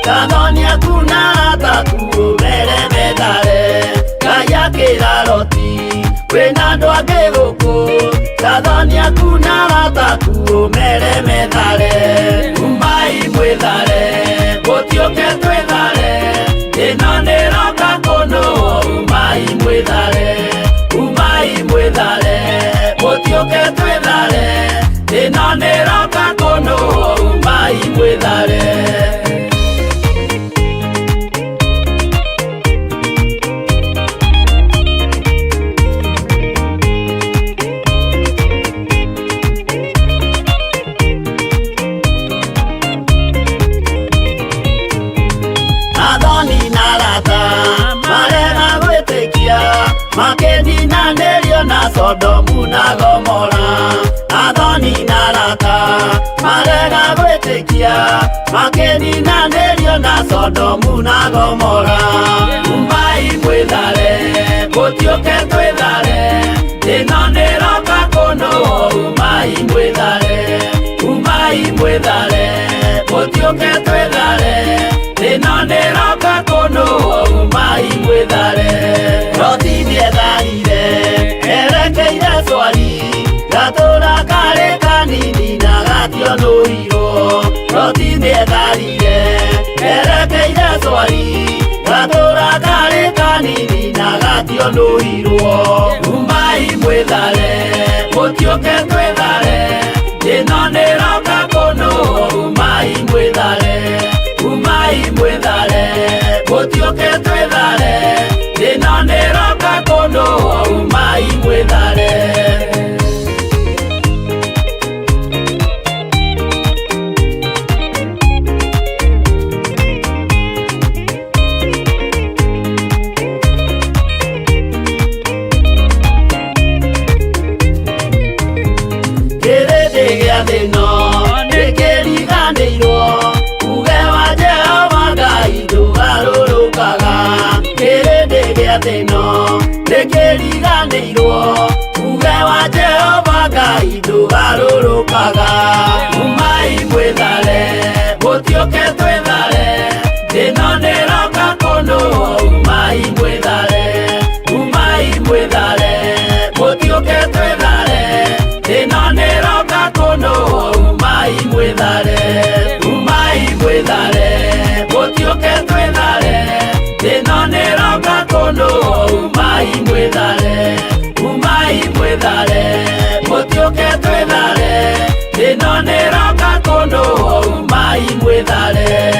Tanzania kuna atatu mere methare Ngai akĩra Loti wĩna andũ angĩ gũkũ Tanzania kuna atatu mere methare umai mwĩthare mũtiũke twĩthare ĩno nĩroka kũndũa umai mwĩthare mũtiũke twĩthare ĩno nĩroka kũndũa umai mwĩthare makĩninanĩrio na Sodomu na Gomora athoni na arata marega gwĩtĩkia makĩninanĩrio na Sodomu na Gomora umai mwĩthare mũtiũke twĩthare ĩno nĩroka kũndũa umai mwĩthare mũtiũke twĩthare ĩno nĩroka kũndũa umai mwĩthare Loti nĩetharire erekeire Zoari gatũra karĩ kanini na gationũirwo Loti nĩetharire erekeire Zoari gatũra karĩ kanini na gationũirwo umai mwĩthare mũtiũke twĩthare ĩno nĩroka kũndũa umai mwĩthare mũtiũke twĩthare ĩno nĩroka kũndũa umai mwĩthare twathĩirwo uge wa Jehova Ngai ndũgarũrũkaga umai mwĩthare mũtiũke twĩthare thĩno nĩroka kũndũ umai mwĩthare mũtiũke twĩthare thĩno nĩroka kũndũ umai mwĩthare mũtiũke twĩthare thĩno nĩroka kũndũ umai mwĩthare mũtiũke twĩthare thĩno nĩroka kũndũ umai mwĩthare.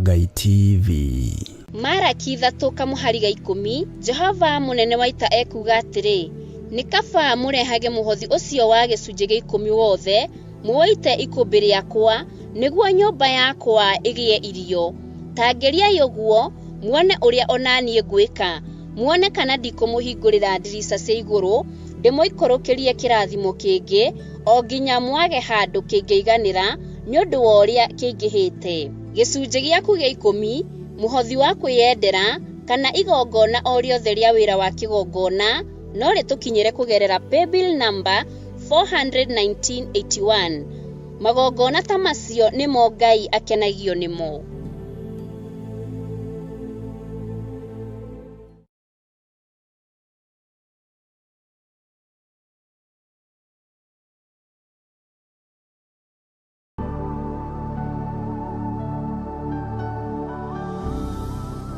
Ngai TV Maraki 3:10 Jehova munene wa ita ekuga atiri ni kaba murehage muhothi ucio wa gicunje gĩa 10 wothe muoite ikumbi riakwa niguo nyumba yakwa igie irio tangeriai uguo muone uria onanie gwika muone kana ndikumuhingurira ndirica cia iguru ndimoikorokerie kirathimo kingi o nginya mwage handu kingeiganira ni undu wa uria kingihite gicunje gĩaku gĩa 10 muhothi wa kwiyendera kana igongona o riothe ria wira wa kigongona no ritukinyire kugerera paybill number 41981 magongona ta macio nimo Ngai akenagio nimo.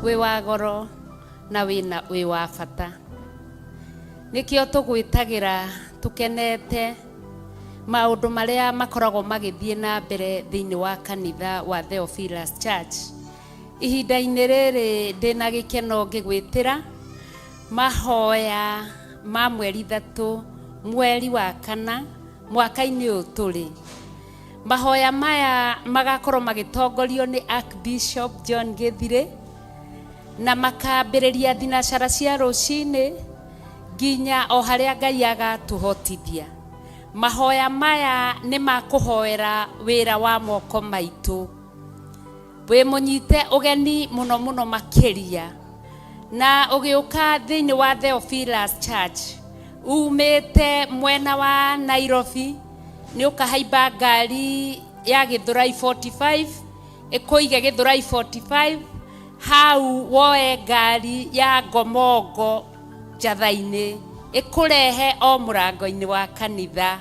we wa goro na wina we wa bata nikio tugwitagira tukenete maundu maria makoragwo magithie na mbere thiini wa kanitha wa Theophilus Church ihinda-ini riri ndina gikeno ngigwitira mahoya ma mweri 3 mweri wa 4 mwaka-ini uyu turi mahoya maya magakorwo magitongorio ni Archbishop John Githire na makambĩrĩria thinacara cia rũcinĩ nginya o harĩa Ngai agatuhotithia. Mahoya maya nĩ makũhoera wĩra wa moko maitũ wĩ mũnyite ũgeni mũno mũno makĩria na ũgĩũka thĩinĩ wa Theophilus Church umĩte mwena wa Nairobi nĩ ũkahaimba ngari ya Gĩthũrai 45 ĩkũige Gĩthũrai 45 hau woe ngari ya Ngomongo Njatha-inĩ ikurehe o murango-ini wa kanitha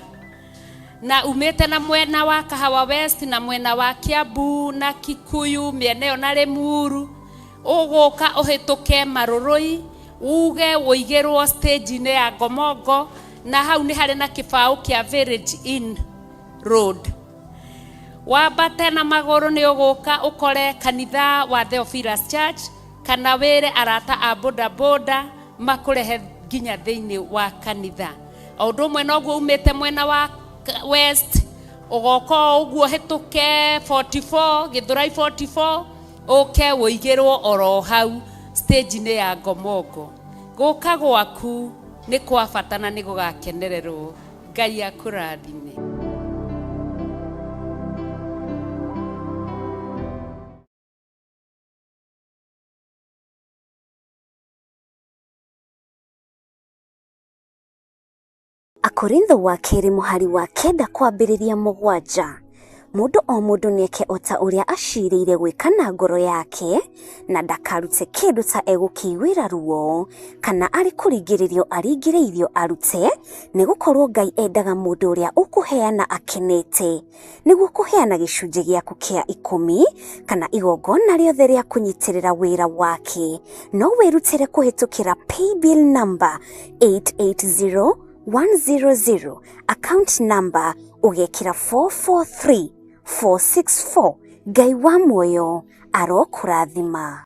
na umete na mwena wa Kahawa West na mwena wa Kiambu na Kikuyu mieneo na Limuru uguka uhituke Marurui uge woigerwo stage-ini ya Ngomongo na hau ni hari na kibao kia Village Inn Road wambate na maguru ni uguka ukore kanitha wa Theophilus Church kana wire arata a boda boda makurehe ginya thiini wa kanitha aundu umwe noguo umete mwena wa West ugoko uguo hituke 44 Githurai 44 uke woigerwo oro hau stage-ini ya Ngomongo guka gwaku ni kwa bata na ni gugakenererwo Ngai akurathime. Akorintho wa keri muhari wa 9 kwambĩrĩria 7 mundu o mundu nieke ota uria aciriire gwika na ngoro yake na ndakarute kindu ta egukiwira ruo kana ari kuringiririo aringiriirio arute nigukorwo Ngai endaga mundu uria ukuheana akenete niguo kuheana gicunje giaku kia 10 kana igongona riothe ria kunyitirira wira wake no wirutire kuhitukira paybill number 880 100, account number ugekira 443464. Ngai wa muoyo arokurathima.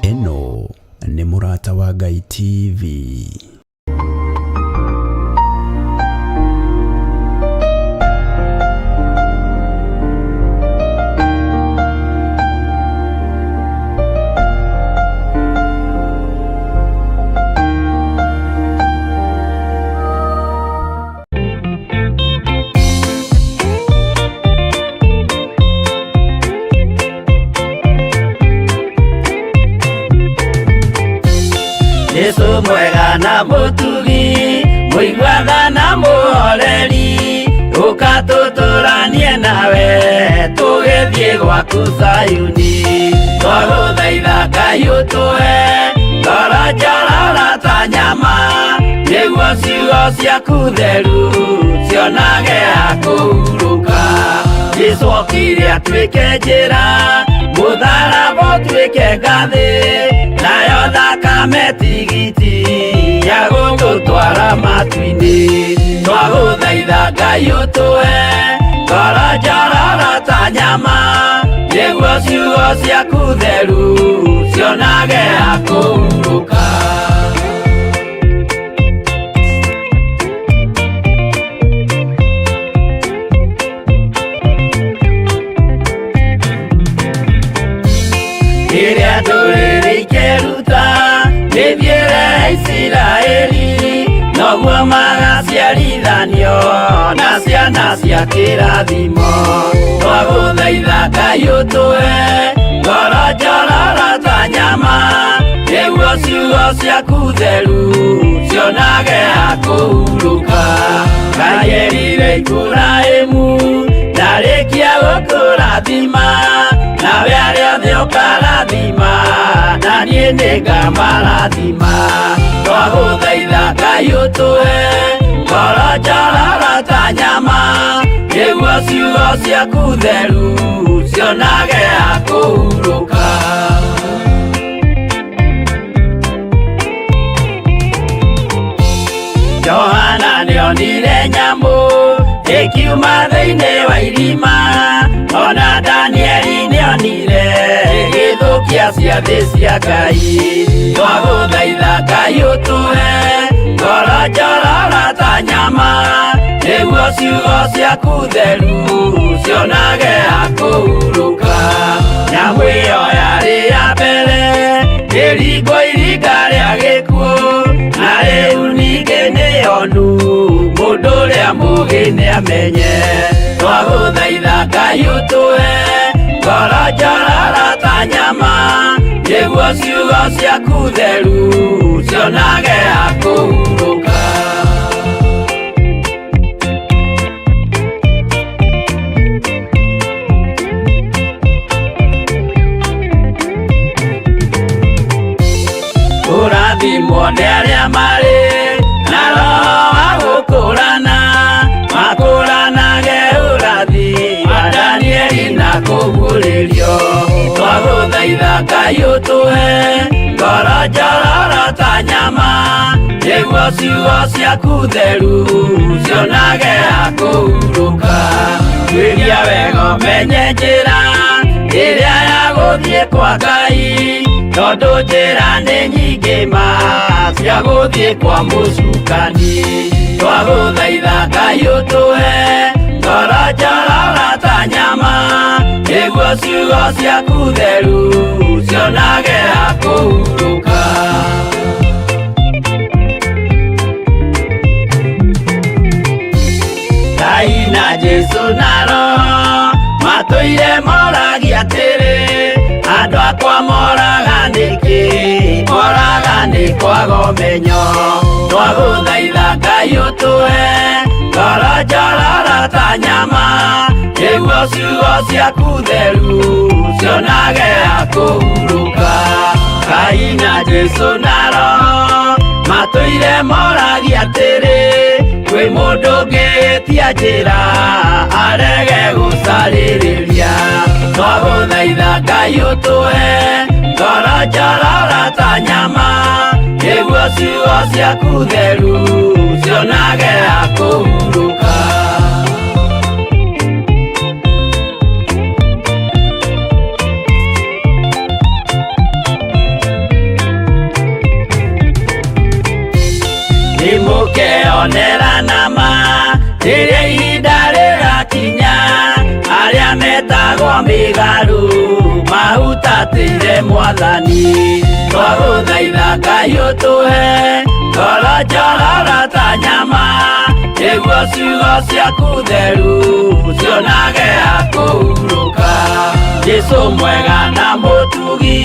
Eno ni Murata wa Ngai TV. Yesu mwega na mutugi, muigwatha na muhoreri, ukatuturanie nawe, tugithie gwaku Sayuni. Twaguthaitha Ngai utue ngoro njororo ta nyama, niguo ciugo ciaku theru cionage ha kũhurũka. Jesũ okire atuĩke njĩra, mũtharaba ũtuĩke ngathĩ, nayo thakame tigiti ya gũgũtwara matu-inĩ. Twagũthaitha Ngai ũtũhe ngoro njororo ta nyama, nĩguo ciugo ciaku theru cionage ha kũhurũka. Rĩrĩa ndũrĩrĩ ikeruta gĩthiĩre Isiraeli, noguo magaciarithanio na ciana cia kĩrathimo. Twagũthaitha Ngai ũtũhe ngoro njororo ta nyama, nĩguo ciugo ciaku theru cionage ha kũhurũka. Ngai erire Iburahĩmu ndarĩkia gũkũrathima, nawe arĩa othe ũkarathima, na niĩ nĩngamarathima. Twagũthaitha Ngai ũtũhe ngoro njororo ta nyama, nĩguo ciugo ciaku theru cionage ha kũhurũka. Johana nĩonire nyamũ ĩkiuma thĩinĩ wa irima, ona Danieli nĩonire ĩgĩthũkia ciathĩ cia Ngai. Twagũthaitha Ngai ũtũhe ngoro njororo ta nyama, nĩguo ciugo ciaku theru cionage ha kũhurũka. Nyamũ ĩyo yarĩ ya mbere ĩringwo iringa rĩa gĩkuũ, na rĩu ningĩ nĩyonu mũndũ ũrĩa mũũgĩ nĩamenye. Twagũthaitha Ngai ũtũhe ngoro njororo ta nyama, nĩguo ciugo ciaku theru cionage ha kũhurũka. Kũrathimwo nĩ arĩa marĩ na roho wa gũkũrana, makũranage ũrathi wa Danieli na kũguũrĩrio. Twagũthaitha Ngai ũtũhe ngoro njororo ta nyama, nĩguo ciugo ciaku theru cionage ha kũhurũka. Tuĩria wega ũmenye njĩra ĩrĩa ya gũthiĩ kwa Ngai, tondũ njĩra nĩ nyingĩ ma cia gũthiĩ kwa mũcukani. Twagũthaitha Ngai ũtũhe ngoro njororo ta nyama, nĩguo ciugo ciaku theru cionage ha kũhurũka. Ngai na Jesũ na Roho matũire moragia atĩrĩ, andũ akwa moraga nĩkĩ, moraga nĩ kwaga ũmenyo. Twagũthaitha Ngai ũtũhe ngoro njororo ta nyama, nĩguo ciugo ciaku theru cionage ha kũhurũka. Ngai na Jesũ na Roho matũire moragia atĩrĩ, kwĩ mũndũ ũngĩtia njĩra arege gũcarĩrĩria twagũthaitha Ngai ũtũhe ngoro njororo ta nyama nĩguo ciugo ciaku theru cionage akũhurũka. Nimũkeonera nama rĩrĩa ihinda rĩgakinya arĩa metagwo mĩgarũ mahutatĩire Mwathani twagũthaitha Ngai ũtũhe ngoro njororo ta nyama nĩguo ciugo ciaku theru cionage akũhurũka. Jesũ mwega na mũtugi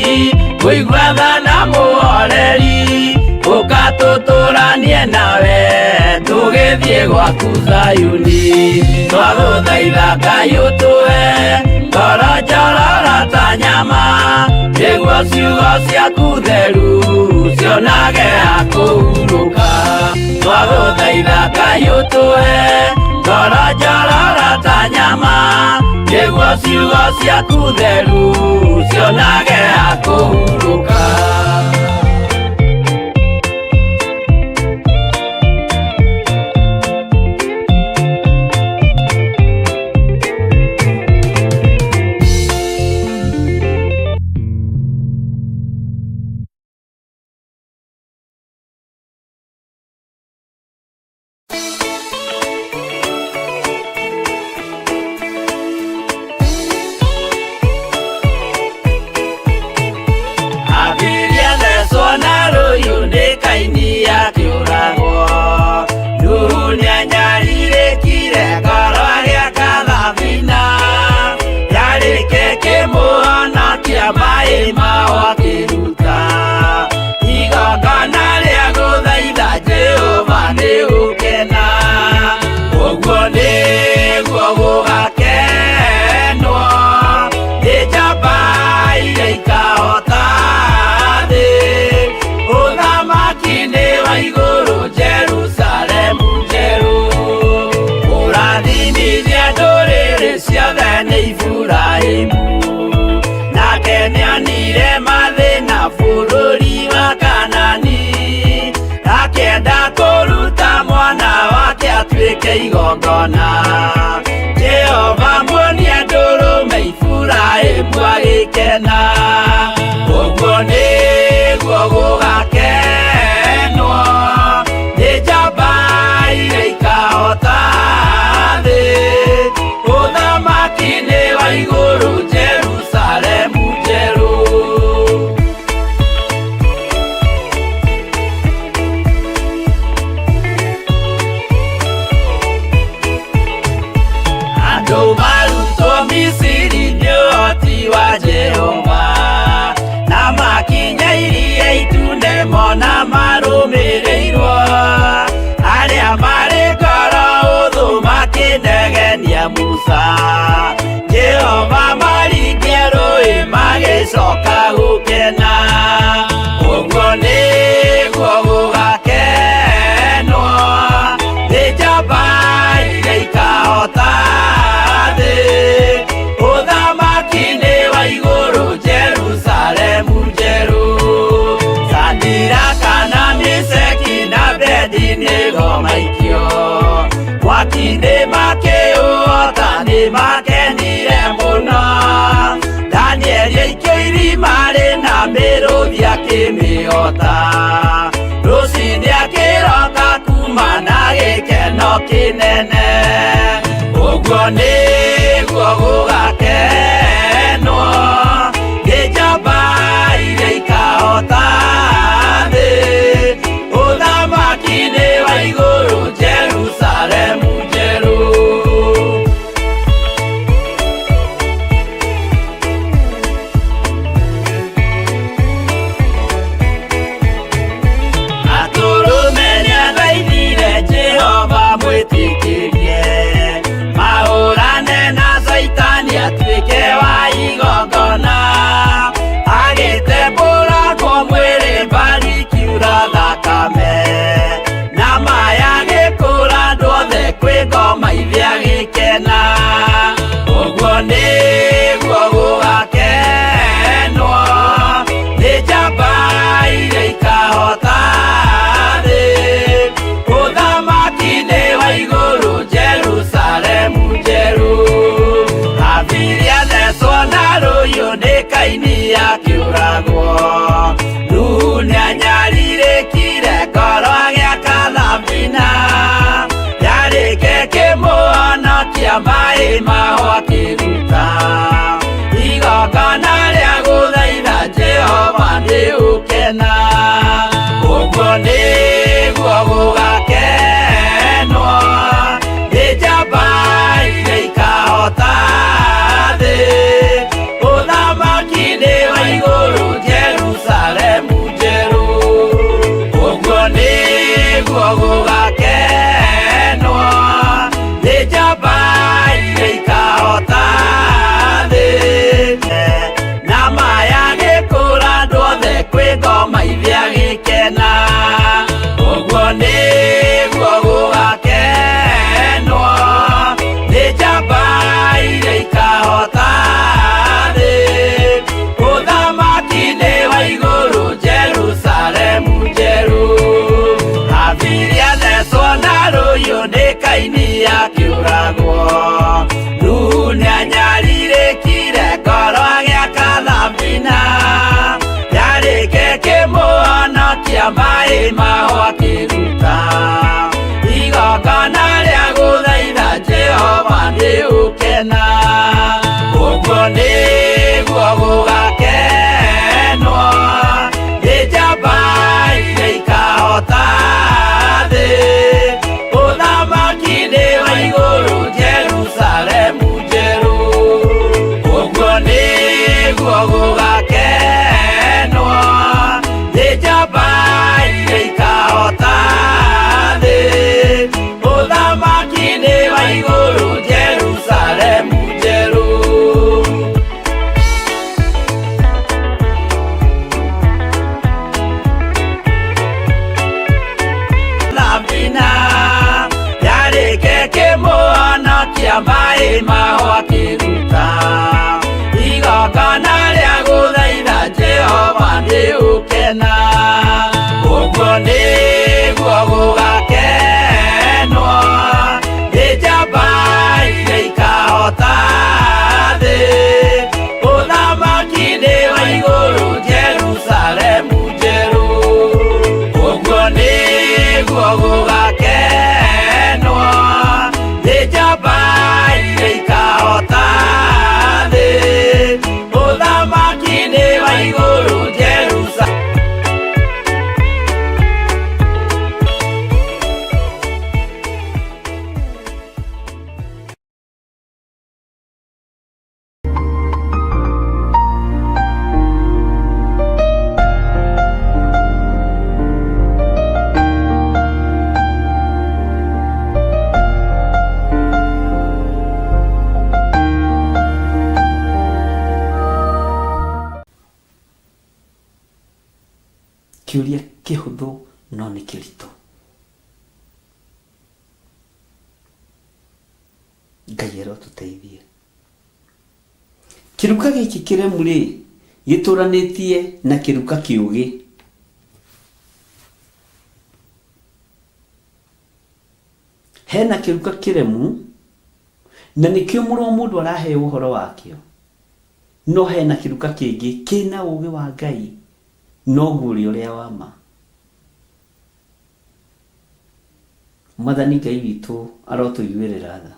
mũigua tha na mũhoreri ũkatũtũranie nawe tũgĩthiĩ gwaku Zayuni twagũthaitha Ngai ũtũhe ngoro njororo ta nyama nĩguo ciugo ciaku theru cionage akũhurũka. Twagũthaitha Ngai ũtũhe ngoro njororo ta nyama nĩguo ciugo ciaku theru cionage akũhurũka. Igongona Jehova muonia ndũrũme Iburahĩmu agĩkena ũguo nĩguo gũgakenwo nĩ njamba iria ikahota thĩ ũthamaki-inĩ wa igũrũ Jerusalemu njerũ. Jehova na makinya iria itune mona marũmĩrĩirwo arĩa marĩ ngoro ũthũ makĩnegenia Musa Jehova maringie rũĩ magĩcoka gũkena ũguo nĩguo gũgakenwo nĩ njamba iria ikahota thĩ ũthamaki-inĩ wa igũrũ Jerusalemu njerũ. Shadiraka na Meshaki na Abedinego maikio mwaki-inĩ makĩũhota nĩmakenire mũno. Danieli aikio irima rĩna mĩrũthi akĩmĩhota rũcinĩ akĩroka kuma na gĩkeno kĩnene ũguo nĩguo gũgakenwo nĩ njamba iria ikahota thĩ ũthamaki-inĩ wa igũrũ Jerusalemu njerũ. Atũrũme nĩathaithire Jehova mwĩtĩkĩrie mahũrane na Saitani atuĩke wa igongona agĩtembũragwo mwĩrĩ mbari kiura thakame na maya gĩkũra andũ kia mai mahwa kiruta igongona ria guthaitha Jehova ndi ukena uguo niguo gugakenwo ni njamba iria ikahota thi uthamaki-ini wa iguru Jerusalemu njeru uguo niguo gugakenwo ni njamba iria ikahota thi na maya gikura andu othe kwi ngoma ithia gikena uguo niguo gugakenwo ni njamba iria ikahota thi uthamaki-ini wa iguru Jerusalemu njeru abiria thecwo na ruyu ni kaini akiuragwo Nuhu nianyaririkire ngoro agiaka thabina yarike kimuhonokia mai mahwa kiruta igongona ria guthaitha Jehova ndi ukena uguo niguo gugakenwo ni njamba iria ikahota thi uthamaki-ini wa iguru Jerusalemu njeru uguo niguo gugakenwo ni njamba iria ikahota thi uthamaki-ini wa iguru Jerusalemu njeru thabina yarike kimuhonokia mai mahwa kiruta igongona ria guthaitha Jehova ndi ukena uguo niguo gugakenwo ni njamba iria ikahota thi uthamaki-ini wa iguru Jerusalemu njeru uguo niguo gugakenwo ni njamba iria ikahota thi uthamaki-ini wa iguru Jerusalemu kiuria kihuthu no ni kirito Ngai arotuteithie kiruka giki kiremu ri gituranitie na kiruka kiugi hena kiruka kiremu na nikio mundu arahe uhoro wakio no hena kiruka kingi kina ugi wa Ngai no guri uria wa ma Mwathani Ngai witu arotuiguirira tha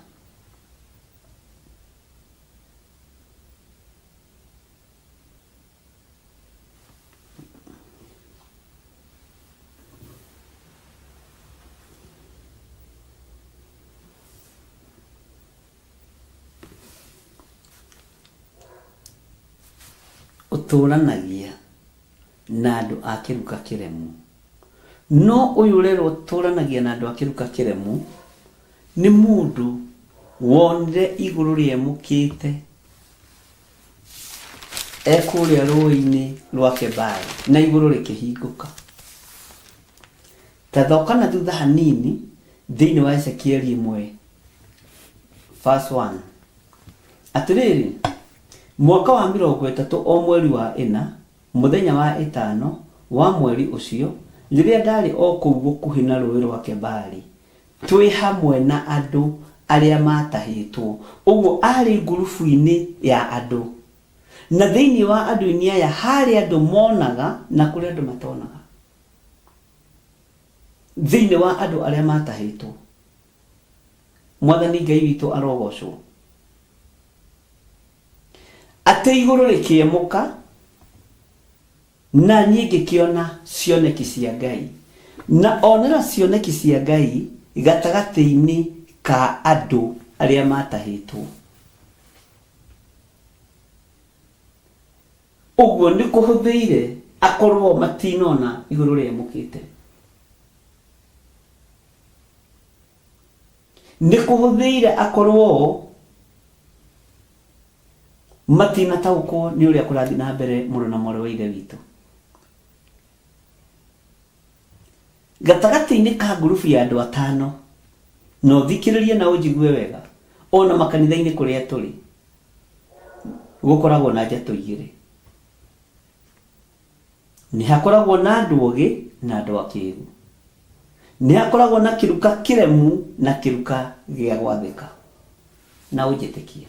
uturanagia na andu a kiruka kiremu no uyu rero uturanagia na andu a kiruka kiremu ni mundu wonire iguru riemukite ekuria ruini rwa Kebari na iguru rikihinguka tathoka na thutha hanini thiini wa Ezekieli 1 verse 1 atiriri mwaka wa 30 o mweri wa 4 muthenya wa 5 wa mweri ucio riria ndari o kuu gukuhi na rũĩ rwa Kebari twi hamwe na andu aria matahitwo uguo ari ngurubu-ini ya andu na thiini wa andu-ini aya hari andu monaga na kuri andu matonaga thiini wa andu aria matahitwo Mwathani Ngai witũ arogocwo. Atĩ igũrũ rĩkĩemuka na niĩ ngĩkĩona cioneki cia Ngai, na onera cioneki cia Ngai gatagatĩ-inĩ ka andũ arĩa matahĩtwo. Ũguo nĩ kũhũthĩire akorwo matinona igũrũ rĩemũkĩte. Nĩ kũhũthĩire akorwo matinataũkwo nĩ ũrĩa kũrathiĩ na mbere mũrũ na mwarĩ wa Ithe witũ. Gatagatĩ-inĩ ka ngurubu ya andũ 5, no thikĩrĩrie na ũnjigue wega, ona makanitha-inĩ kũrĩa tũrĩ gũkoragwo na njatũ igĩrĩ. Nĩ hakoragwo na andũ ogĩ na andũ akĩĩgu. Nĩ hakoragwo na kĩruka kĩremu na kĩruka gĩa gwathĩka. Na ũnjĩtĩkie,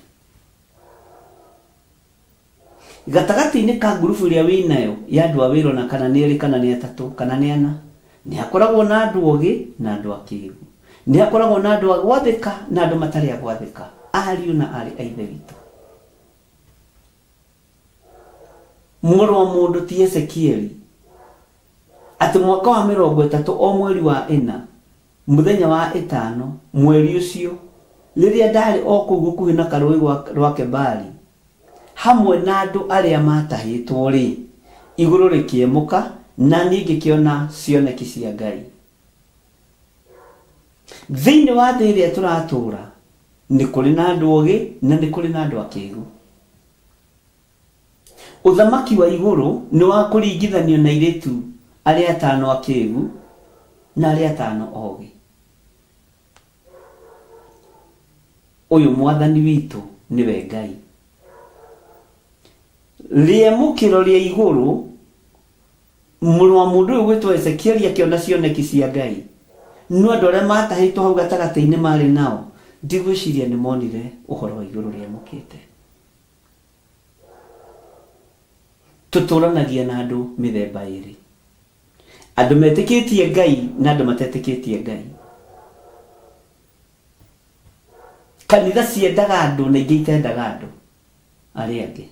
gatagatĩ-inĩ ka ngurubu ĩrĩa wĩnayo ya andũ a wĩra na kana nĩ 2 kana nĩ 3 kana nĩ 4, nĩ hakoragwo na andũ ogĩ na andũ akĩĩgu. Nĩ hakoragwo na andũ a gwathĩka na andũ matarĩ a gwathĩka, ariũ na arĩ a Ithe witũ. Mũrũ wa mũndũ ti Ezekieli atĩ mwaka wa 30 o mweri wa 4 mũthenya wa 5 mweri ũcio, rĩrĩa ndarĩ o kũu gũkuhĩ na karũĩ rwa Kebari hamwe na andũ arĩa matahĩtwo rĩ, igũrũ rĩkĩemuka na niĩ ngĩkĩona cioneki cia Ngai. Thĩinĩ wa thĩ ĩrĩa tũratũũra nĩ kũrĩ na andũ ogĩ na nĩ kũrĩ na andũ akĩĩgu. Ũthamaki wa igũrũ nĩ wa kũringithanio na airĩtu arĩa 5 akĩĩgu na arĩa 5 ogĩ. Ũyũ Mwathani witũ nĩwe Ngai. Rĩemũkĩro rĩa igũrũ, mũrũ wa mũndũ ũyũ gwĩtwo Ezekieli akĩona cioneki cia Ngai. No andũ arĩa matahĩtwo hau gatagatĩ-inĩ marĩ nao, ndigwĩciria nĩ monire ũhoro wa igũrũ rĩemũkĩte. Tũtũranagia na andũ mĩthemba ĩrĩ, andũ metĩkĩtie Ngai na andũ matetĩkĩtie Ngai. Kanitha ciendaga andũ na ingĩ itendaga andũ arĩa angĩ.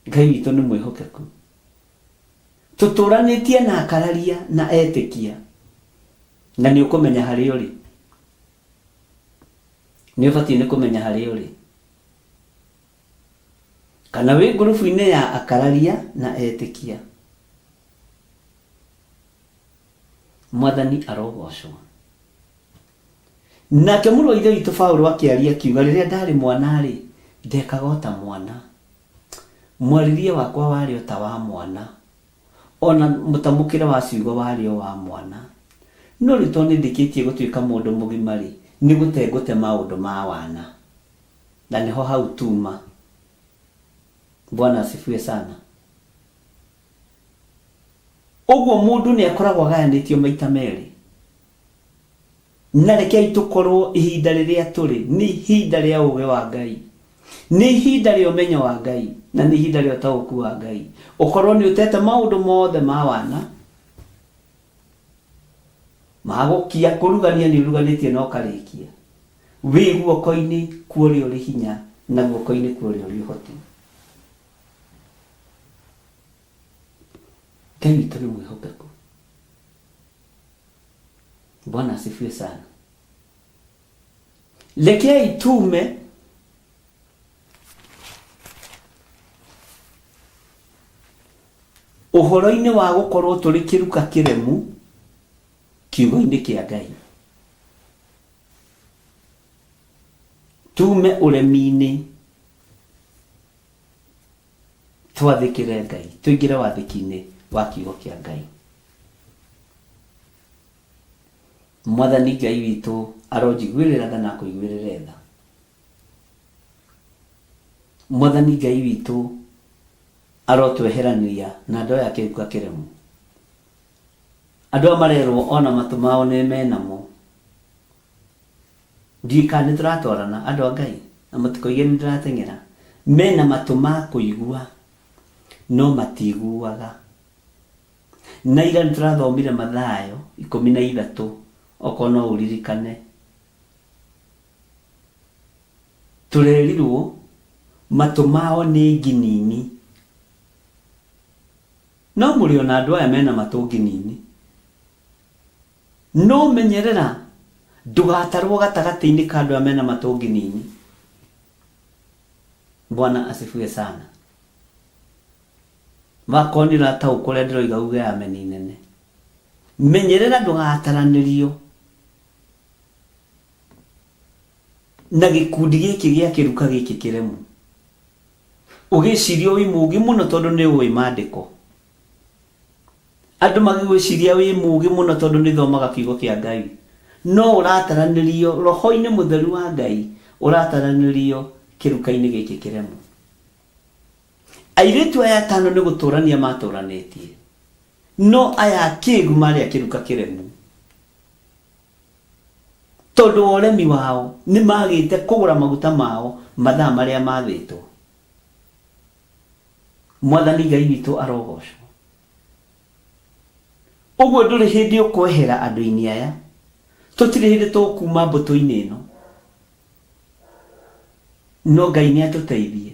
Ngai witũ nĩ mwĩhokeku. Tũtũranĩtie na akararia na etĩkia, na nĩ ũkũmenya harĩ ũrĩ. Nĩ ũbatiĩ nĩ kũmenya harĩ ũrĩ. Kana wĩ ngurubu-inĩ ya akararia na etĩkia. Mwathani arogocwo. Nake mũrũ wa Ithe witũ Paulo akĩaria akiuga, rĩrĩa ndarĩ mwana rĩ, ndekaga o ta mwana. Mwarĩrie wakwa warĩ o ta wa mwana, ona mũtamũkĩre wa ciugo warĩ o wa mwana. No rĩu tondũ nĩndĩkĩtie gũtuĩka mũndũ mũgima rĩ, nĩ gũte maũndũ ma wana. Na nĩho hau tuma. Bwana asifiwe sana. Ũguo mũndũ nĩ akoragwo agayanĩtio maita merĩ. Na rekei tũkorwo ihinda rĩrĩa tũrĩ nĩ ihinda rĩa ũũgĩ wa Ngai, nĩ ihinda rĩa ũmenyo wa Ngai, na nĩ ihinda rĩa ũtaũku wa Ngai. Ũkorwo nĩ ũtete maũndũ mothe ma wana, magũkia kũrugania nĩ ũruganĩtie na ũkarĩkia. Wĩ guoko-inĩ kuo ũrĩ hinya na guoko-inĩ kuo ũrĩ ũhoti. Ngai witũ nĩ mwĩhokeku. Bwana asifiwe sana. Rekei tume ũhoro-inĩ wa gũkorwo tũrĩ kĩruka kĩremu kiugo-inĩ kĩa Ngai. Tume ũremi-inĩ twathĩkĩre Ngai, tũingĩre wathĩki-inĩ wa kiugo kĩa Ngai. Mwathani Ngai witũ aronjiguĩrĩra tha na kũiguĩrĩra tha. Mwathani Ngai witũ arotweheranĩria na andũ aya kĩruka kĩremu. Andũ aya marerwo ona matũ mao nĩ menamo. Ndika nĩ tũratwarana andũ a Ngai na matikoige nĩ ndĩrateng'era. Mena matũ ma kũigua no matiguaga. Na ira nĩ tũrathomire Mathayo 13 okorwo no ũririkane. turerirwo matu mao ni nginini. No muri ona andu aya mena matu nginini. No menyerera ndugatarwo gatagati-ini ka andu aya mena matu nginini. Bwana asifiwe sana. Makonira ta ukore ndiroiga uge ameni nene. Menyerera ndugataranirio na gikundi giki gia kiruka giki kiremu. Ugiciria wi mugi muno tondu ni uwi mandiko. Andu magigwiciria wi mugi muno tondu ni thomaga kiugo kia Ngai. No urataranirio roho-ini mutheru wa Ngai, urataranirio kiruka-ini giki kiremu. Airitu aya 5 ni guturania maturanetie. No aya kigu mari akiruka kiremu. Tondu uremi wao ni magite kugura maguta mao mathaa maria mathitwo. Mwathani Ngai witu arogocwo. Uguo nduri hindi ukwehera andu-ini aya. Tutire hindi tukuma mbutu-ini ino. No Ngai ni atuteithie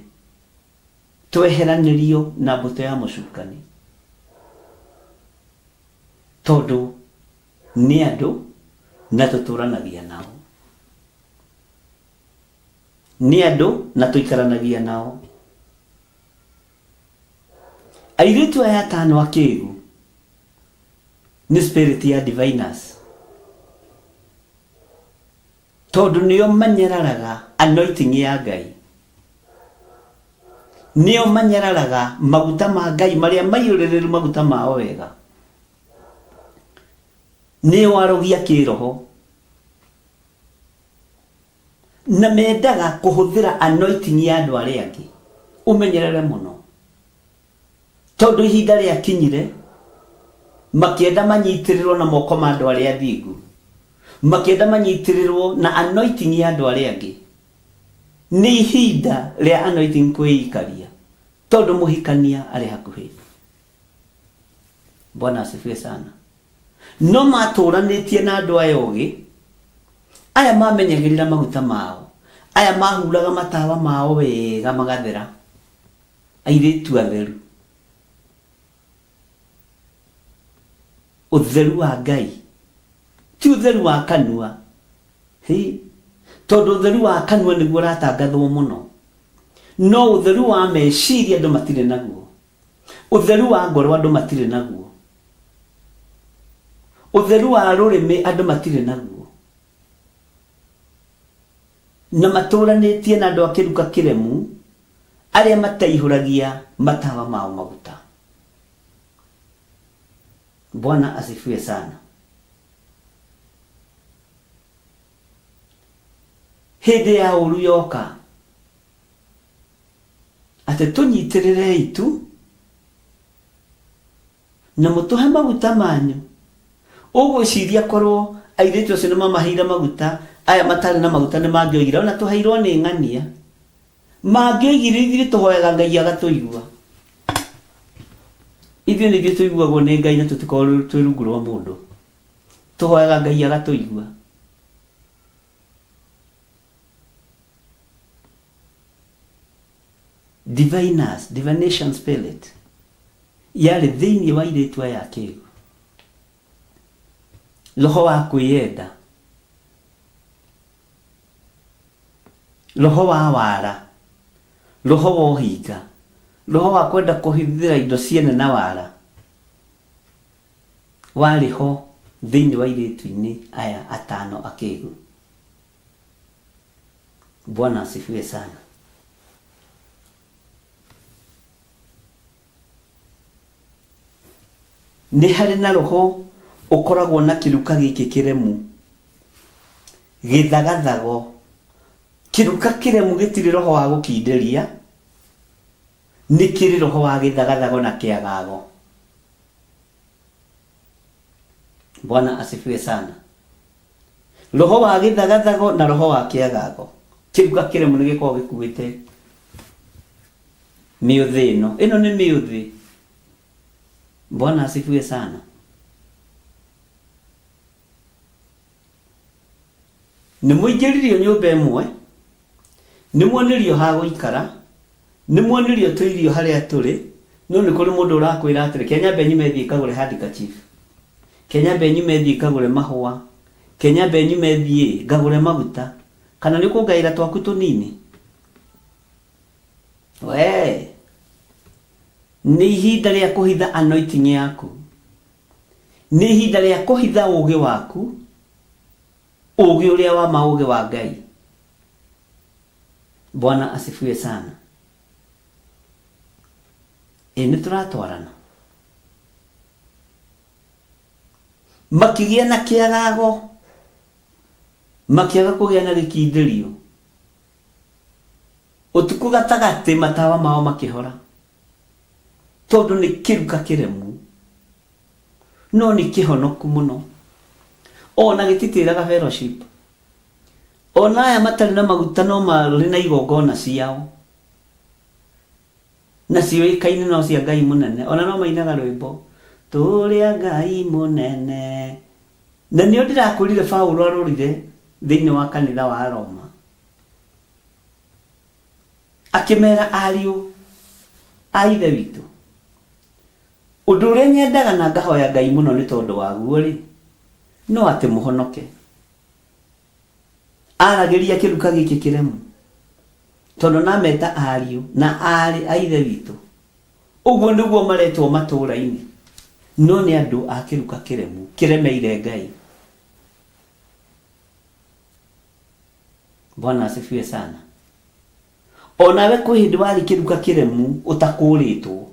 tweheranirio na mbutu ya mucukani. Tondu ni andu na tuturanagia nao. Ni andu na tuikaranagia nao. Airitu aya 5 akigu ni spirit ya diviners. Tondu niyo manyeraraga anointing ya Ngai. Niyo manyeraraga maguta ma Ngai maria maiyuriru maguta mao wega. Niyo arogia kiroho. Na mendaga kuhuthira anointing ya andu aria angi. Umenyerere muno. Tondu ihinda ria kinyire makienda manyitirirwo na moko ma andu aria athingu. Makienda manyitirirwo na anointing ya andu aria angi. Ni ihinda ria anointing kwiikaria. Tondu muhikania ari hakuhi. Bwana asifiwe sana. No maturanitie na andu aya ugi. Aya mamenyagirira maguta mao. Aya mahuraga matawa mao wega magathera. Airitu atheru. Utheru wa Ngai. Ti utheru wa kanua. Tondu utheru wa kanua niguo ratangathwo muno. No utheru wa meciria andu matire naguo. Utheru wa ngoro andu matire naguo. Utheru wa rurimi andu matire naguo. Na maturanitie na andu akiruka kiremu aria mataihuragia matawa mao maguta. Bwana asifiwe sana. Hindi ya uru yoka ate tunyitirire itu na mutuhe maguta manyu. Ugwiciria korwo airitu acio nimamahire maguta aya matari na maguta nimangioigira ona tuhairwo ni ng'ania. Mangioigire ithire tuhoyaga Ngai agatuigua. Ithio nithio tuiguagwo ni Ngai na tutikorwo twi rungu rwa mundu. Tuhoyaga Ngai agatuigua. Diviners, divination spirit yari thiini wa iritu aya akigu. Roho wa kwiyenda, roho wa wara, roho wa uhinga, roho wa kwenda kuhithira indo ciene na wara wariho thiini wa iritu-ini aya 5 akigu. Bwana asifiwe sana. Ni hari na roho ukoragwo na kiruka giki kiremu githagathago. Kiruka kiremu gitiri roho wa gukinderia, ni kiri roho wa githagathago na kiagago. Bwana asifiwe sana. Roho wa githagathago na roho wa kiagago. Kiruka kiremu ni gikoragwo gikuite miuthi ino ni miuthi. Bwana asifiwe sana. Ni muingiririo nyumba imwe nĩ muonirio ha gũikara, nĩ muonirio tũirio harĩa tũrĩ, no nĩ kũrĩ mũndũ ũrakwĩra atĩrĩ Kenya Benyi methi kagũre handkerchief, Kenya Benyi methi kagũre mahũa, Kenya Benyi methi ngagũre maguta, kana nĩ kuongaĩra twaku tũnini. We nĩ ihinda rĩa kũhitha anointing yaku, nĩ ihinda rĩa kũhitha ũũgĩ waku, ũũgĩ ũrĩa wa maũgĩ wa Ngai. Bwana asifiwe sana. Nĩ tũratwarana makĩgĩa na kĩagago, makĩaga kũgĩa na gĩkindĩrio, ũtukũ gatagatĩ matawa mao makĩhora, tondũ nĩ kĩruka kĩremu, no nĩ kĩhonoku mũno, ona gĩtitĩraga fellowship, ona aya matarĩ na maguta no marĩ na igongona ciao, na ciũĩkaine no cia Ngai mũnene, ona no mainaga rwĩmbo tũrĩa Ngai mũnene. Na nĩo ndĩrakũrire Paulo arũrire thĩinĩ wa kanitha wa Roma, akĩmera ariũ a ithe witũ, ũndũ ũrĩa nyendaga na ngahoya Ngai mũno nĩ tondũ waguo rĩ, no atĩ mũhonoke. Aragĩria kĩruka gĩkĩ kĩremu, tondũ nameta ariũ na arĩ a ithe witũ, ũguo nĩguo maretwo matũũra-inĩ, no nĩ andũ a kĩruka kĩremu kĩremeire Ngai. Bwana asifiwe sana. Onawe kwĩ hĩndĩ warĩ kĩruka kĩremu ũtakũrĩtwo,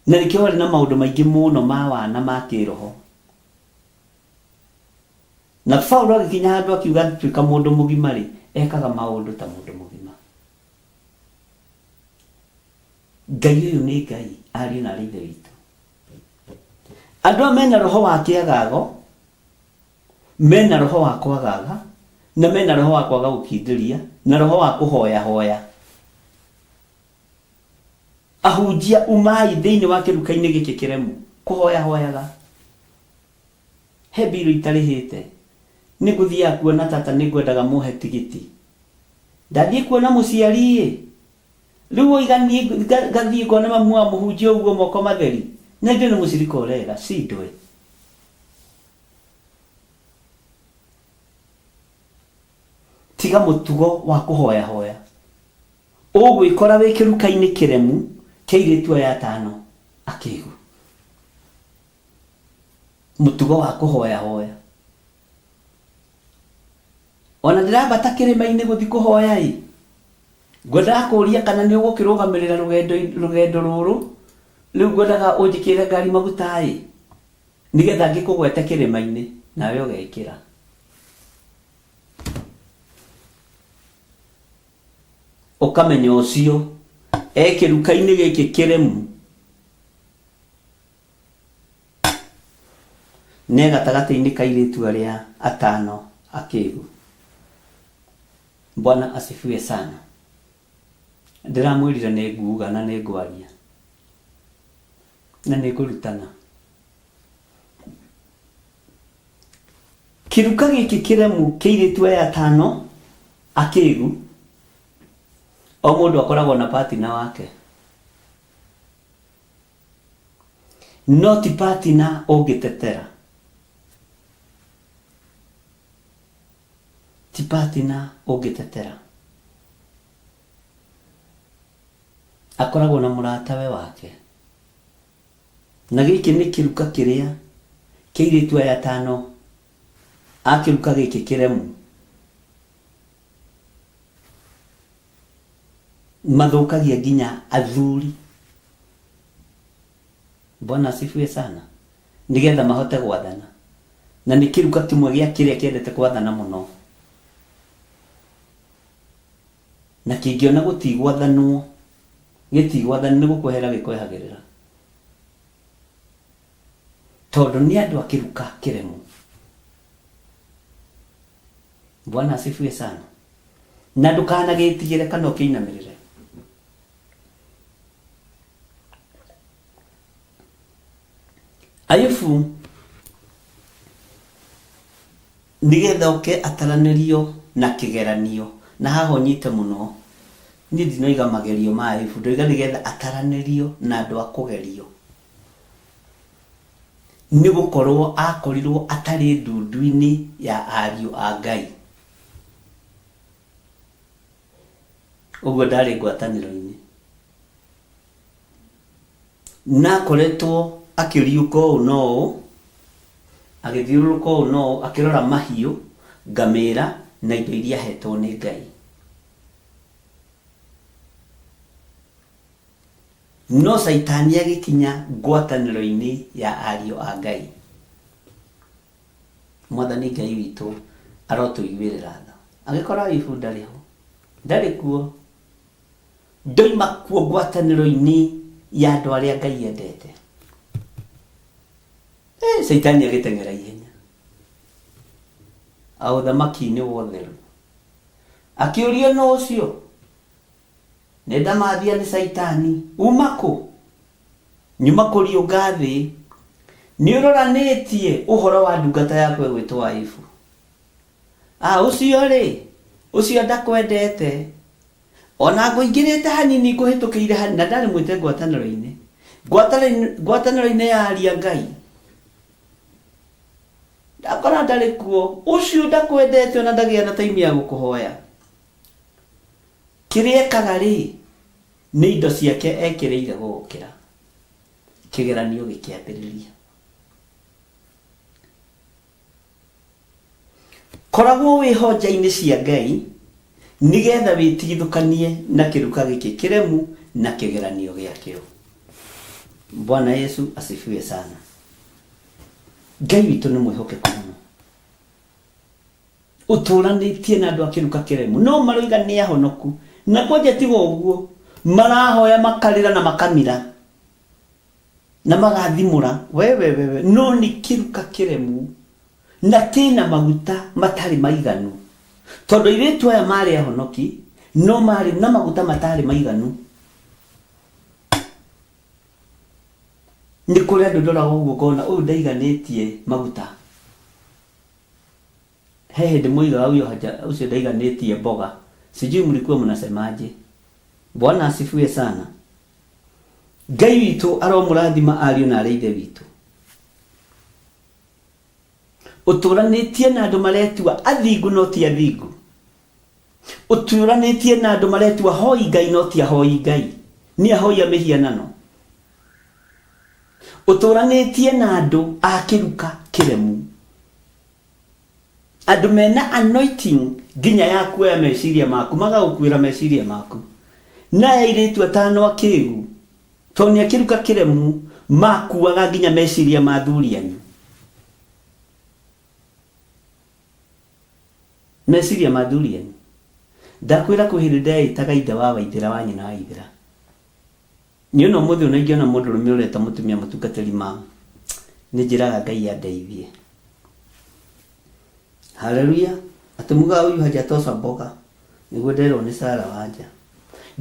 na nĩkĩo warĩ na maũndũ maingĩ mũno ma wana ma kĩroho. Na Paulo agĩkinya handũ akiuga tuĩka mũndũ mũgima rĩ, ekaga maũndũ ta mũndũ mũgima. Ngai ũyũ nĩ Ngai, ariũ na ithe witũ. Andũ mena roho wa kĩagago, mena roho wa kwagaga, na mena roho wa kwaga gũkindĩria, na roho wa kũhoya hoya. Ahunjia umai thĩinĩ wa kĩruka-inĩ gĩkĩ kĩremu kũhoya hoyaga. He mbirũ itarĩhĩte, nĩ ngũthiaga kuona tata nĩ ngwendaga mũhe tigiti, ndathiĩ kuona mũciari rĩu oigani ngathiĩ kuona mamu wa mũhunjia ũguo moko matheri, na ndio nĩ mũcirika ũrera si ndwe. Tiga mũtugo wa kũhoya hoya, ũgwĩkora wĩ kĩruka-inĩ kĩremu kĩairĩtu aya 5 akĩĩgu. Mũtugo wa kũhoya hoya, ona ndĩrambata kĩrĩma-inĩ gũthiĩ kũhoya ngwendaga kũũria kana nĩ ũgũkĩrũgamĩrĩra rũgendo rũrũ, rĩu ngwendaga ũnjĩkĩre ngari maguta nĩgetha ngĩkũgwete kĩrĩma-inĩ nawe ũgekĩra. Ũkamenya ũcio kĩruka-inĩ gĩkĩ kĩremu nĩ gatagatĩ-inĩ ka airĩtu arĩa 5 akĩĩgu. Bwana asifiwe sana. Ndĩramwĩrire nĩ nguuga na nĩ ngwaria na nĩ ngũrutana. Kĩruka gĩkĩ kĩremu kĩairĩtu aya 5 akĩĩgu, o mũndũ akoragwo na partner wake, no ti partner ũngĩtetera, ti partner ũngĩtetera. Akoragwo na mũratawe wake, na gĩkĩ nĩ kĩruka kĩrĩa kĩairĩtu aya 5 akĩruka gĩkĩ kĩremu mathũkagia nginya athuri. Bwana asifiwe sana. Nĩgetha mahote gwathana, na nĩ kĩruka kĩmwe gĩa kĩrĩa kĩendete gwathana mũno, na kĩngĩona gũtigwathanwo gĩtigwathani nĩ gũkwehera gĩkwehagĩrĩra, tondũ nĩ andũ a kĩruka kĩremu. Bwana asifiwe sana. Na ndũkanagĩtigĩre kana ũkĩinamĩrĩre. Ayubu nĩgetha ũke ataranĩrio na kĩgeranio na haho nyite muno ni ndinoiga magerio ma Ayubu, ndoiga nigetha ataranirio na andu akugerio, ni gukorwo akorirwo atari ndundu-ini ya ariu a Ngai, uguo ndari ngwataniro-ini, na koretwo akiriuka ũũ no agithiũrũrũka ũũ no akirora mahiũ, ngamĩra na indo iria hetwo nĩ Ngai. No Saitani agikinya ngwatanĩro-inĩ ya ariũ a Ngai, Mwathani Ngai witũ arotũiguĩrĩra tha, agĩkora Ayubu ndarĩ ho, ndarĩ kuo, ndoima kuo ngwatanĩro-inĩ ya andũ arĩa Ngai endete. Saitani agĩteng'era ihenya au thamaki-inĩ wa ũtheru, akĩũrio no ũcio nenda mathia nĩ Saitani, uma kũ? Nyuma kũriũnga thĩ, nĩ ũroranĩtie ũhoro wa ndungata yaku ĩgwĩtwo Ayubu. Ũcio rĩ, ũcio ndakwendete, ona ngũingĩrĩte hanini ngũhĩtũkĩire hanini, na ndarĩ mwĩte ngwatanĩro-inĩ, ngwatanĩro-inĩ ya ariũ a Ngai, ndakora ndarĩ kuo, ũcio ndakwendete ona ndagĩa na time ya gũkũhoya. Kĩrĩa ekaga rĩ, nĩ indo ciake ekĩrĩire gũgũkĩra, kĩgeranio gĩkĩambĩrĩria. Koragwo wĩhonja-inĩ cia Ngai nigetha wĩtigithũkanie na kĩruka gĩkĩ kĩremu na kĩgeranio gĩakĩo. Bwana Yesu asifiwe sana. Ngai witũ nĩ mwĩhokeku mũno, ũtũranĩtie na andũ a kĩruka kĩremu, no maroiga nĩ ahonoku, na kwanja tiga ũguo, marahoya makarĩra na makamira na magathimũra wewe, no nĩ kĩruka kĩremu na kĩna maguta matarĩ maiganu, tondũ airĩtu aya marĩ ahonoki no marĩ na maguta matarĩ maiganu. Nĩ kũrĩ andũ ndoraga ũguo ngona ũyũ ndaiganĩtie maguta, he hĩndĩ mũigaga ũcio ndaiganĩtie mboga, sijui mlikuwa mnasemaje. Bwana asifiwe sana. Ngai witũ aromũrathima ariũ na arĩ ithe witũ, ũtũranĩtie na andũ maretua athingu no ti athingu, ũtũranĩtie na andũ maretua hoi Ngai no ti ahoi Ngai, nĩ ahoi a mĩhianano, ũtũranĩtie na andũ a kĩruka kĩremu, andũ mena anointing nginya ya kuoya meciria maku, magagũkuĩra meciria maku, na airĩtu atano akĩĩgu tondũ nĩ akĩruka kĩremu makuaga nginya meciria ma athuri anyu, meciria ma athuri anyu. Ndakwĩra kwĩ hĩndĩ ndeĩtaga ithe wa Waithĩra wa nyina wa Ithĩra, nĩ ona mũthĩ ona ingĩona mũndũrũme ũreta mũtumia mũtungatĩri ma, nĩ njĩraga Ngai andeithie. Haleluya. Atumuga huyu hajatosa mboga, nĩguo nderwo nĩ Sara wanja.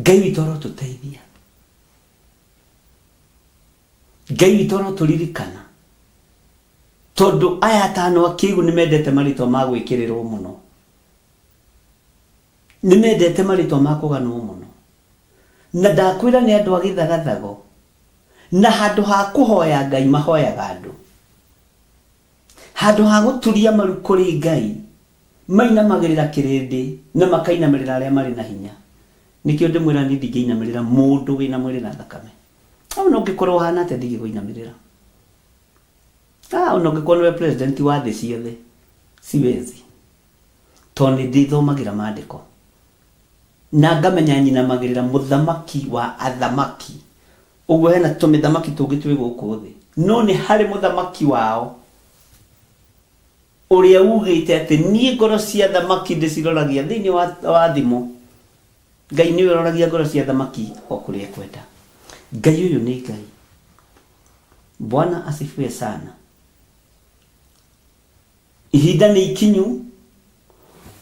Ngai witũ arotũteithia, Ngai witũ arotũririkana, tondũ aya atano akĩĩgu nĩ mendete marĩtwa ma gwĩkĩrĩrwo mũno, nĩ mendete marĩtwa ma kũganwo mũno, na ndakwĩra nĩ andũ a gĩthagathago, na handũ ha kũhoya Ngai mahoyaga andũ, handũ ha gũturia maru kũrĩ Ngai mainamagĩrĩra kĩrĩndĩ na makainamĩrĩra arĩa marĩ na hinya. Nĩkĩo ndĩmwĩra nĩ ndingĩinamĩrĩra mũndũ wĩna mwĩrĩ na thakame. Ona ũngĩkorwo hana atĩa ndingĩkũinamĩrĩra, ona ũngĩkorwo nĩwe president wa thĩ ciothe siwezi, tondũ nĩ ndĩthomagĩra maandĩko na ngamenya nyinamagĩrĩra mũthamaki wa athamaki. Ũguo hena tũmĩthamaki tũngĩ twĩ gũkũ thĩ, no nĩ harĩ mũthamaki wao ũrĩa ugĩte atĩ niĩ ngoro cia thamaki ndĩciroragia thĩinĩ wa thimũ. Ngai nĩwe ũroragia ngoro cia thamaki o kũrĩa ekwenda. Ngai ũyũ nĩ Ngai. Bwana asifiwe sana. Ihinda nĩ ikinyu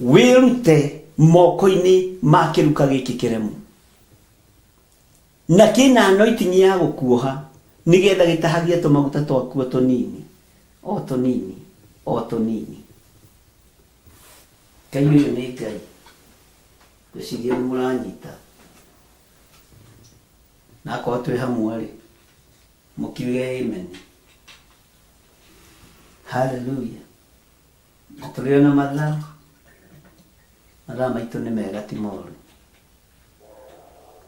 wĩrute moko-inĩ ma kĩruka gĩkĩ kĩremu, na kĩna anointing ya gũkuoha nĩgetha gĩtahagie tũmaguta twakuo tũnini o tũnini o tũnini. Ngai ũyũ nĩ Ngai. Ngwĩciria nĩ mũranyita. Na akorwo twĩ hamwe rĩ, mũkiuge amen. Hallelujah. Na tũrĩ na mathaa maitũ nĩ mega ti moru.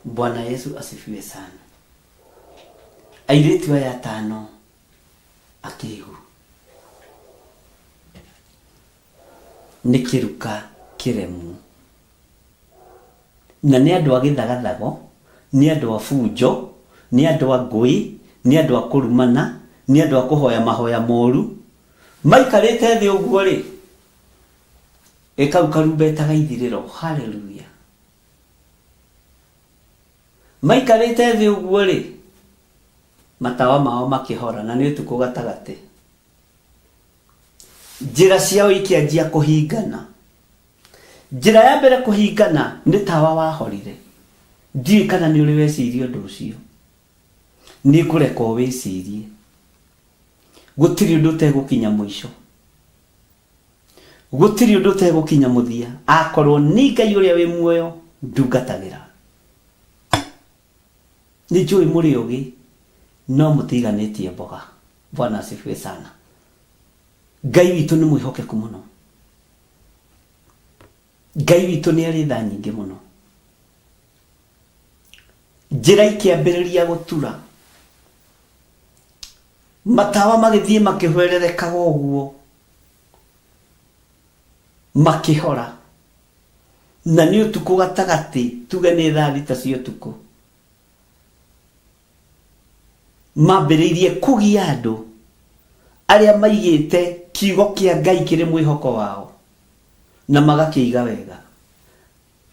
Bwana Yesu asifiwe sana. Airĩtu aya 5 akĩigu nĩ kĩruka kĩremu, na nĩ andũ a gĩthagathago, nĩ andũ a bunjo, nĩ andũ a ngũĩ, nĩ andũ a kũrumana, nĩ andũ a kũhoya mahoya moru. Maikarĩte thĩ ũguo rĩ, kau karumbetaga ithirĩro. Hallelujah. Maikarĩte thĩ ũguo rĩ, matawa mao makĩhora, na nĩ ũtukũ gatagatĩ. Njĩra ciao ikĩanjia kũhingana. Njĩra ya mbere kũhingana nĩ tawa wahorire. Ndiũĩ kana nĩ ũrĩ weciria ũndũ ũcio. Nĩ ngũreka wĩcirie. Gũtirĩ ũndũ ũtegũkinya mũico. Gũtirĩ ũndũ ũtegũkinya mũthia. Akorwo nĩ Ngai ũrĩa wĩ muoyo ndungatagĩra. Nĩ njũĩ mũrĩ ũgĩ, no mũtiganĩtie mboga. Bwana asifiwe sana. Ngai witũ nĩ mwĩhokeku mũno. Ngai witũ nĩ arĩ tha nyingĩ mũno. Njĩra ikĩambĩrĩria gũtura. Matawa magĩthiĩ makĩhwererekaga ũguo, makĩhora. Na nĩ ũtukũ gatagatĩ, tuge nĩ thaa 6 cia ũtukũ. Mambĩrĩirie kũgia andũ arĩa maigĩte kiugo kĩa Ngai kĩrĩ mwĩhoko wao na magakĩiga wega.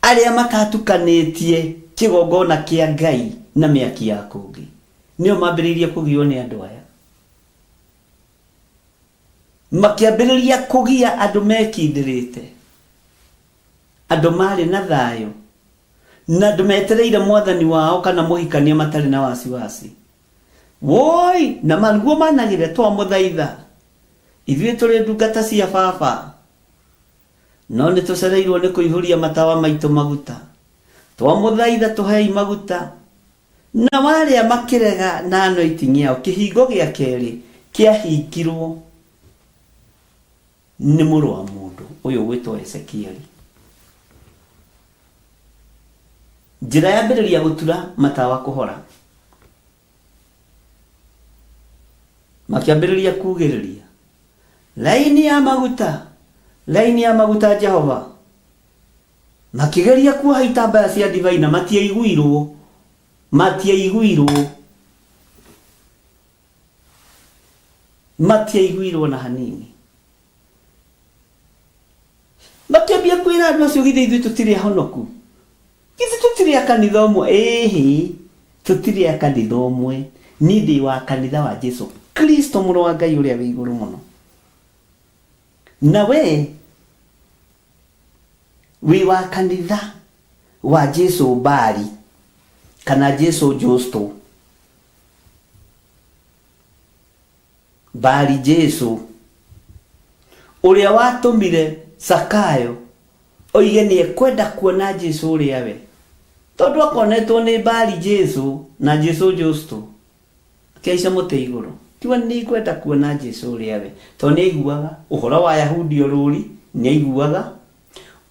Arĩa matatukanĩtie kĩgongona kĩa Ngai na mĩaki ya kũngĩ, nĩo mambĩrĩirie kũgio nĩ andũ aya. Makĩambĩrĩria kũgia andũ mekindĩrĩte, andũ marĩ na thayũ, na andũ metereire mwathani wao kana mũhikania matarĩ na wasiwasi. Woi, na maruo managire twa mũthaitha. Ithuĩ tũrĩ ndungata cia baba, no nĩ tũcereirwo nĩ kũihũria matawa maitũ maguta. Twa mũthaitha tũhei maguta. Na warĩa makĩrega na anointing yao, kĩhingo gĩa kerĩ kĩahingirwo nĩ mũrũ wa mũndũ ũyũ gwĩtwo Ezekieli. Njĩra yambĩrĩria gũtura, matawa kũhora. Makĩambĩrĩria kugĩrĩria, laini ya maguta, laini ya maguta Jehova. Makĩgeria kuoha itambaya cia divai na matiaiguirwo, matiaiguirwo na hanini. Makĩambia kwĩra andũ acio, githĩ ithuĩ tũtirĩ ahonoku? Githĩ tũtirĩ a kanitha ũmwe? Ĩhĩ, tũtirĩ a kanitha ũmwe. Niĩ ndĩ wa kanitha wa Jesu Kristo, mũrũ wa Ngai ũrĩa wĩ igũrũ mũno. Na we wĩ wa kanitha wa Jesu Bari kana Jesu Justo. Bari Jesu ũrĩa watũmire Sakayo oige nĩ ekwenda kuona Jesu ũrĩa we, tondũ akonetwo nĩ Bari Jesu na Jesu Justo, kĩaica mũtĩ igũrũ. Tiwa nĩ kwenda kuona Jesu ũrĩa we, tondũ nĩ aiguaga ũhoro wa Yahudi ũrũri, nĩ aiguaga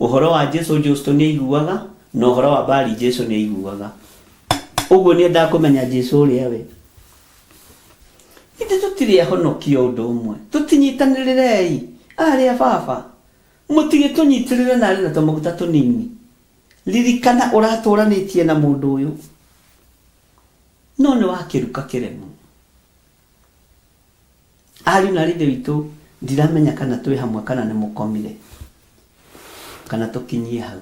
ũhoro wa Jesu Justo, nĩ aiguaga na ũhoro wa Bari Jesu nĩ aiguaga. Ũguo nĩ endaga kũmenya Jesu ũrĩa we. Ithe tũtirĩ ahonokio ũndũ ũmwe, tũtinyitanĩrĩrei arĩa baba, mũtige tũnyitĩrĩre na arĩ na tũmaguta tũnini. Ririkana ũratũranĩtie na mũndũ ũyũ, no nĩ wa kĩruka kĩremu. Ariũ na ithe witũ, ndiramenya kana twĩ hamwe kana nĩ mũkomire kana tũkinyie hau.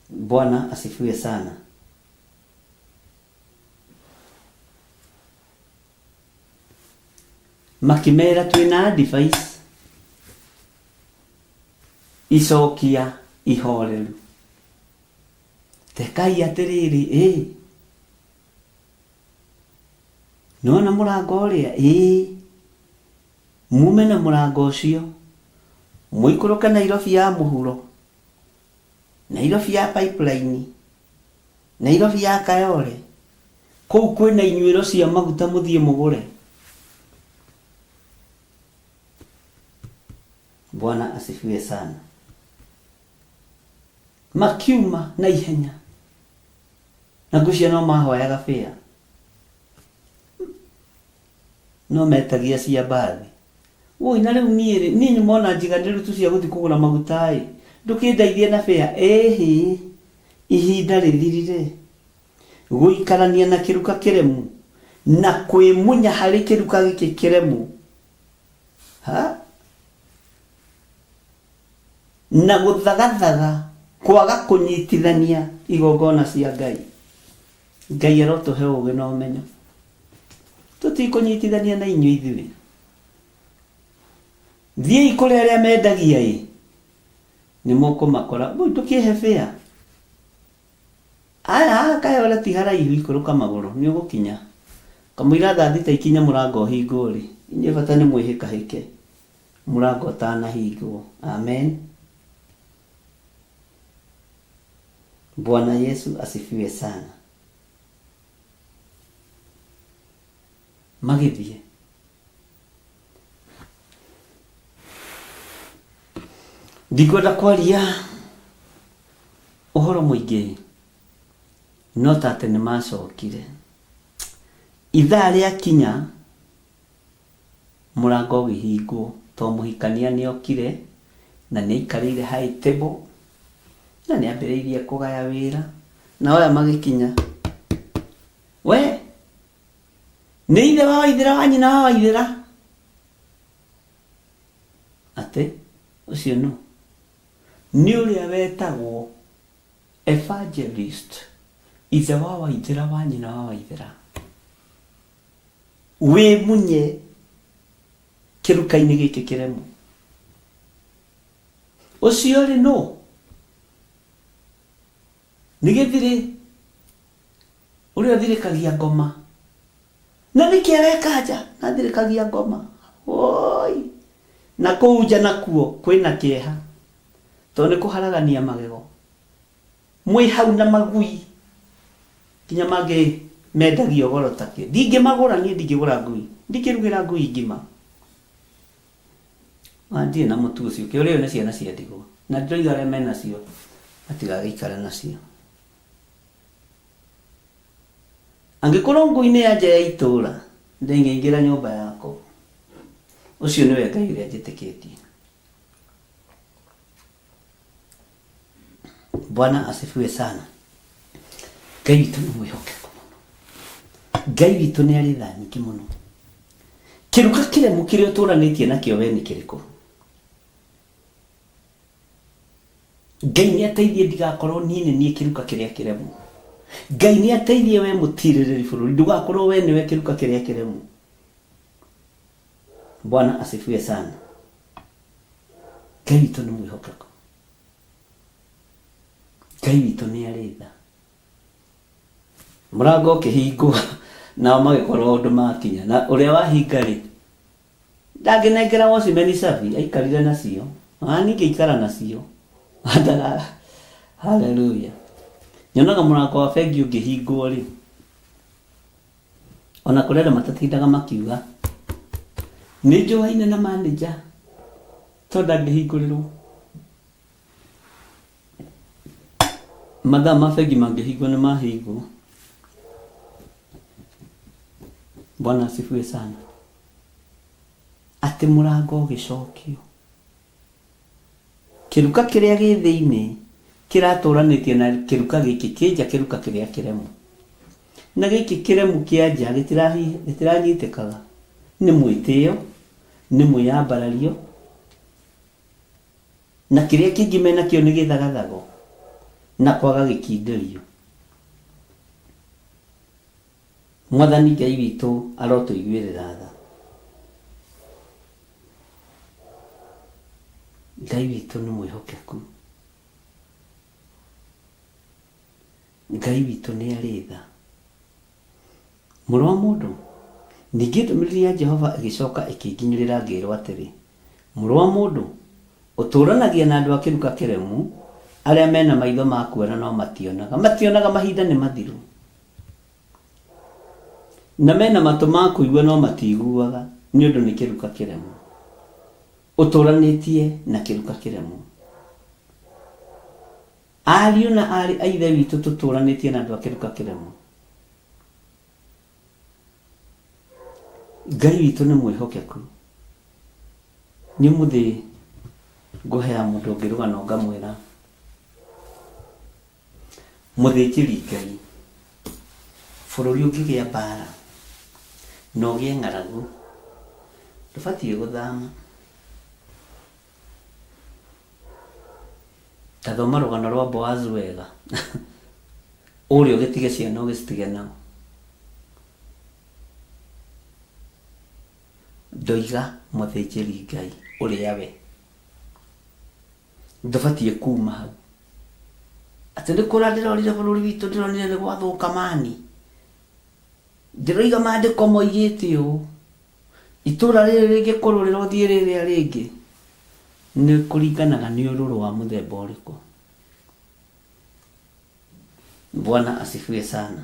Bwana asifiwe sana. Makimera twĩna advice, icokia ihoreru. Tekai atĩrĩrĩ, nona mũrango ũrĩa, mume na mũrango ũcio, mũikũrũke Nairobi ya mũhuro, Nairobi ya pipeline, Nairobi ya Kayole, kou kwina inyuĩro cia maguta mũthiĩ mũgũre. Bwana asifiwe sana. Makiuma na ihenya, na ngucia no mahoyaga fare, no metagia cia bathi. Woi na rĩu niĩ nyumona njiganĩru tu cia gũthiĩ kũgũra maguta ĩ, ndũkĩndeithie na fare. Ihinda rĩthirire. Gũikarania na kĩruka kĩremu na kwĩmunya harĩ kĩruka gĩkĩ kĩremu, na gũthagathaga kwaga kũnyitithania igongona cia Ngai. Ngai arotũhe ũũgĩ na ũmenyo, tũtikũnyitithania na inyuĩ ithuĩ. Thiĩi kũrĩ arĩa mendagia ĩ, nĩ mũkũmakora. Ndũkĩhe fare. Kayole ti haraihu ikũrũka magũrũ, nĩ ũgũkinya. Kamũira thaa thita ikinya mũrango hingwo rĩ, inyuĩ bata nĩ mwĩhĩkahĩke mũrango ũtanahingwo. Amen. Bwana Yesu asifiwe sana. Magĩthiĩ, ndikwenda kwaria ũhoro mũingĩ, no ta atĩ nĩ macokire. Ithaa rĩakinya mũrango ũgĩhingwo, to mũhikania nĩokire na nĩaikarĩire high table na nĩambĩrĩirie kũgaya wĩra. Na oya magĩkinya, we nĩ ithe wa Waithĩra wa nyina wa Waithĩra? Atĩ ũcio no nĩ ũrĩa wetagwo evangelist, ithe wa Waithĩra wa nyina wa Waithĩra. Wĩmunye kĩruka-inĩ gĩkĩ kĩremu. Ũcio rĩ no nĩ Gĩthirĩ ũrĩa ũthirĩkagia ngoma, na nĩkĩ areka nja na athirĩkagia ngoma. Oi, na kũu nja nakuo kwĩna kĩeha, to nĩ kũharagania magego. Mwĩ hau na magui kinya mangĩ mendagio goro take. Ndingĩmagũra, niĩ ndingĩgũra ngui, ndingĩrugĩra ngui ngima. Ndirĩ na mũtu ũcio, kĩũrĩa nĩ ciana cia ndigwa, na ndĩroiga arĩa menacio matigagĩikara nacio. Angĩkorwo ngui nĩ ya nja ya itũũra, ndĩngĩingĩra nyũmba yakwa. Ũcio nĩwe Ngai ũrĩa njĩtĩkĩtie. Bwana asifiwe sana. Ngai witũ nĩ mwĩhokeku mũno. Ngai witũ nĩ arĩ tha nyingĩ mũno. Kĩruka kĩremu kĩrĩa ũtũranĩtie nakĩo we nĩ kĩrĩkũ? Ngai nĩ ateithie ndigakorwo niĩ nĩ niĩ kĩruka kĩrĩa kĩremu. Ngai nĩ ateithie we mũtirĩrĩri bũrũri ndũgakorwo we nĩwe kĩruka kĩrĩa kĩremu. Bwana asifiwe sana. Ngai witũ nĩ mwĩhokeku. Ngai witũ nĩ arĩ tha. Mũrango ũkĩhingwo nao magĩkorwo ũndũ makinya, na ũrĩa wahinga rĩ ndangĩnengera wacimeni cabi, aikarire nacio, ningĩ ikara nacio. Haleluya. Nyonaga mũrango wa bengi ũngĩhingwo rĩ, ona kũrĩ andũ matatindaga makiuga nĩ njũaine na manager to ndangĩhingũrĩrwo. Mathaa ma bengi mangĩhingwo nĩ mahingwo. Bwana asifiwe sana. Atĩ mũrango ũgĩcokio, kĩruka kĩrĩa gĩ thĩinĩ kĩratũranĩtie na kĩruka gĩkĩ kĩnja, kĩruka kĩrĩa kĩremu. Na gĩkĩ kĩremu kĩa nja gĩtiranyitĩkaga. Nĩ mwĩtĩo, nĩ mwĩyambarario, na kĩrĩa kĩngĩ menakĩo nĩ gĩthagathago na kwaga gĩkindĩrio. Mwathani Ngai witũ arotũiguĩrĩra tha. Ngai witũ nĩ mwĩhokeku. Ngai witũ nĩ arĩ tha. Mũrũ wa mũndũ, ningĩ ndũmĩrĩri ya Jehova ĩgĩcoka ĩkĩnginyĩrĩra ngĩrwo atĩrĩ, mũrũ wa mũndũ, ũtũranagia na andũ a kĩruka kĩremu aria mena maitho ma kuona no mationaga mahinda nĩ mathiru, na mena matũ ma kũigua no matiguaga nĩ ũndũ nĩ kĩruka kĩremu, ũtũranĩtie na kĩruka kĩremu. Ariũ na arĩ a ithe witũ tũtũranĩtie na andũ a kĩruka kĩremu. Ngai witũ nĩ mwĩhokeku. Nĩ mũthĩ ngũhea mũndũ ũngĩ rũgano ngamwĩra, mũthĩnjĩri Ngai, bũrũri ũngĩgĩa mbara na ũgĩe ng'aragu, ndũbatiĩ gũthama. Ta thoma rũgano rwa Boaz wega ũrĩa ũgĩtige ciana ũgĩcitige nao. Ndoiga mũthĩnjĩri Ngai ũrĩa we ndũbatiĩ kuma hau atĩ nĩ kũra ndĩrorire bũrũri witũ ndĩronire nĩ gwathũka mani, ndĩroiga maandĩko moigĩte ũũ, itũra rĩrĩ rĩngĩkũrũrĩra ũthiĩ rĩrĩa rĩngĩ, nĩ kũringanaga nĩ ũrũrũ wa mũthemba ũrĩkũ. Bwana asifiwe sana.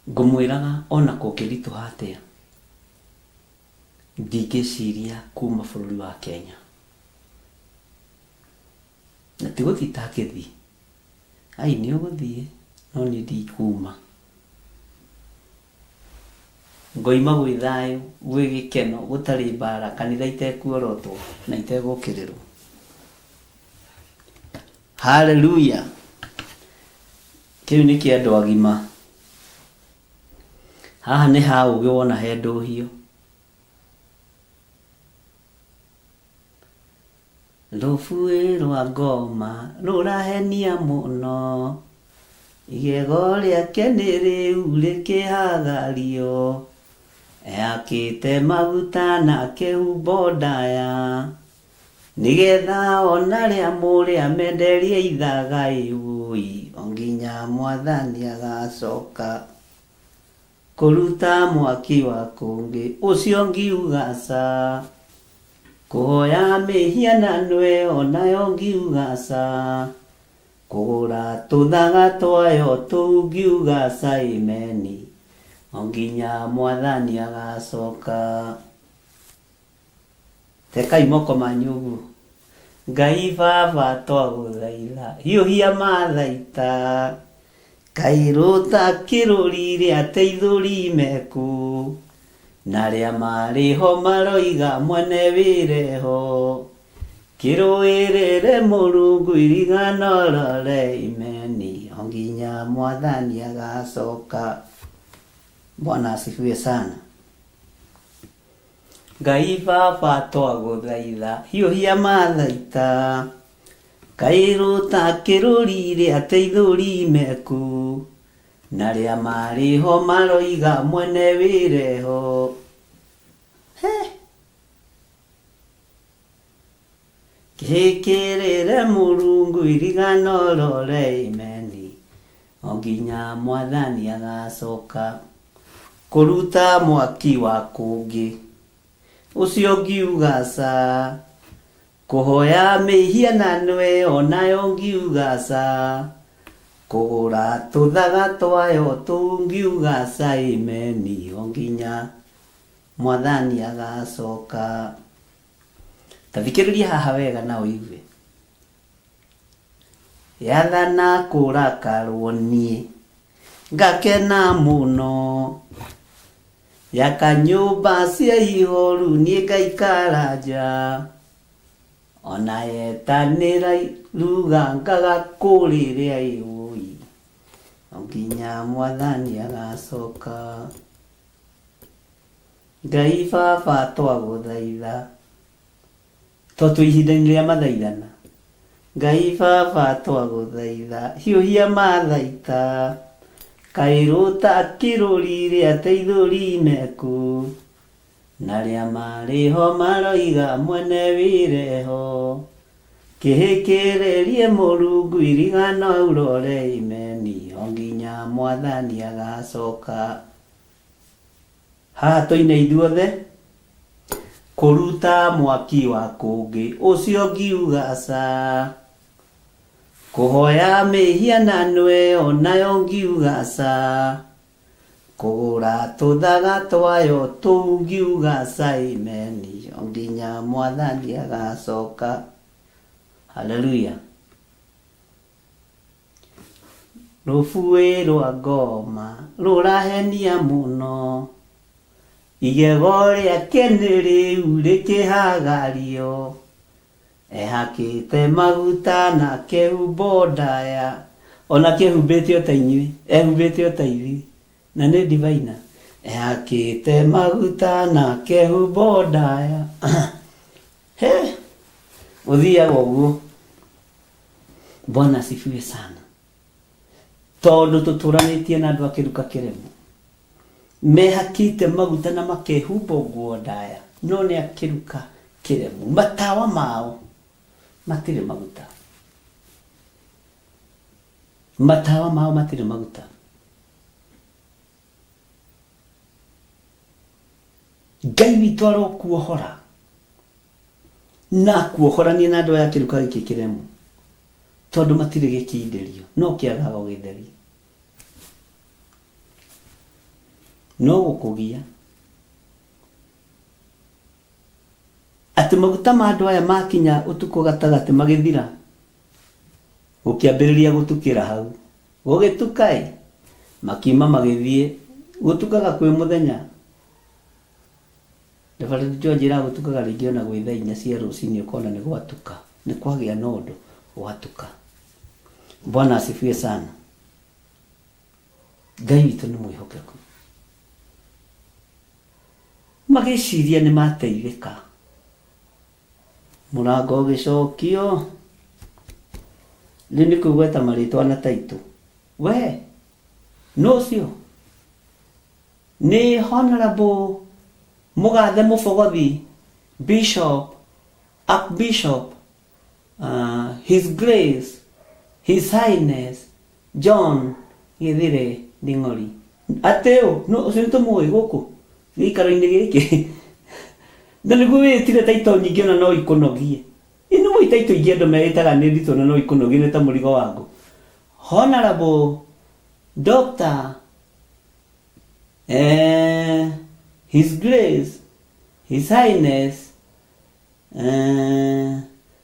Ngũmwĩraga ona kũngĩritũha atĩa, ndingĩciria kuma bũrũri wa Kenya, na ti gũthiĩ ta ngĩthiĩ, ai nĩ ũgũthiĩ no niĩ ndikuma. Ngoima gwĩ thayũ, gwĩ gĩkeno, gũtarĩ mbara, kanitha itekuorotwo na itegũkĩrĩrwo. Haleluya. Kĩu nĩ kĩa andũ agima. Haha nĩ ha ũgĩ wona he ndũhiũ. Rũbuĩ rwa ngoma rũrahenia mũno, igego rĩake nĩ rĩu rĩkĩhagario, akĩte maguta na kĩhumbo ndaya, nĩgetha ona rĩa mũrĩa menderie ithaga ĩũi, o nginya Mwathani agacoka kũruta mwaki wa kũngĩ, ũcio ngiuga ca, kũhoya mĩhianano ĩyo nayo ngiuga ca, kũgũra tũthaga twayo tũu ngiuga ca imeni, o nginya Mwathani agacoka. Tekai moko manyu ũguo. Ngai Baba twagũthaitha, hiũhia mathaita, kairũta kĩrũrire ateithũri meku, na rĩa marĩho maroiga mwene wĩreho, kĩrũĩrĩre Mũrungu irigano rore imeni, o nginya Mwathani agacoka. Bwana asifiwe sana. Ngai Baba twagũthaitha, hiũhia mathaita, kairũta kĩrũrire ateithũri meku, na rĩa marĩho maroiga mwene wĩreho. Kĩhĩkĩrĩre Mũrungu irigano rore imeni, o nginya Mwathani agacoka kũruta mwaki wa kũngĩ, ũcio ngiuga ca, kũhoya mĩhianano ĩyo nayo ngiuga ca, kũgũra tũthaga twayo tũu ngiuga ca imeni, o nginya Mwathani agacoka. Tathikĩrĩria haha wega na ũigue. Yathana kũrakarwo niĩ, ngakena mũno, yaka nyũmba cia ihoru niĩ ngaikara nja, ona yetanĩra ruga ngagakũrĩrĩa ĩũi, o nginya Mwathani agacoka. Ngai Baba twagũthaitha, tondũ ihinda-inĩ rĩa mathaithana, Ngai Baba twagũthaitha, hiũhia mathaita, kairũta kĩrũrire ateithũri meku, na rĩa marĩho maroiga mwene wĩreho, kĩhĩkĩrĩrie Mũrungu irigano rore imeni, o nginya Mwathani agacoka. Haha tũine ithuothe kuruta mwaki wa kungi ucio ngiuga aca kuhoya mihianano ĩyo nayo ngiuga aca kũgũra tũthaga twayo tũu ngiuga aca amen nginya mwathani agacoka. Haleluya. Rũbuĩ rwa ngoma rũrahenia mũno, igego rĩake nĩ rĩu rĩkĩhagario, ehakĩte maguta na kĩhumbo ndaya, ona kĩhumbĩte o ta inyuĩ, ehumbĩte o ta ithuĩ, na nĩ ndivaina, ehakĩte maguta na kĩhumbo ndaya. He, ũthiaga ũguo. Bwana asifiwe sana. Tondũ tũtũranĩtie na andũ a kĩruka kĩremu, mehakĩte maguta na makehumba nguo ndaya, no nĩ a kĩruka kĩremu, matawa mao matirĩ maguta, matawa mao matirĩ maguta. Ngai witũ arokuohora na kuohorania na andũ aya kĩruka gĩkĩ kĩremu, tondũ matirĩ gĩkindĩrio, no kĩagaga gĩtheri, no gũkũgia atĩ maguta ma andũ aya makinya ũtukũ gatagatĩ magĩthira, gũkĩambĩrĩria gũtukĩra hau, gũgĩtuka makiuma magĩthiĩ, gũtukaga kwĩ mũthenya. Reverend George gũtukaga rĩngĩ ona gwĩ thaa 4 cia rũcinĩ ũkona nĩ gwatuka, nĩ kwagĩa na ũndũ gwatuka. Bwana asifiwe sana. Ngai witũ nĩ mwĩhokeku. Magĩciria nĩ mateithĩka, mũrango ũgĩcokio, rĩu nĩ kũgweta marĩtwa na taitũ. We, no ũcio nĩ Honorable Mũgathe Mũbogothi Bishop, Archbishop, His Grace, His Highness John Githire Nding'ori. Ateo, no ũcio nĩtũmũĩ gũkũ gĩikaro-inĩ gĩkĩ. Na nĩguo wĩtire taito nyingĩ ona no ikũnogie. Ĩno mũ taito ingĩ andũ merĩtaga nĩ nditũ na no ikũnogie nĩ ta mũrigo wangu. Honorable Dr. His Grace, His Highness,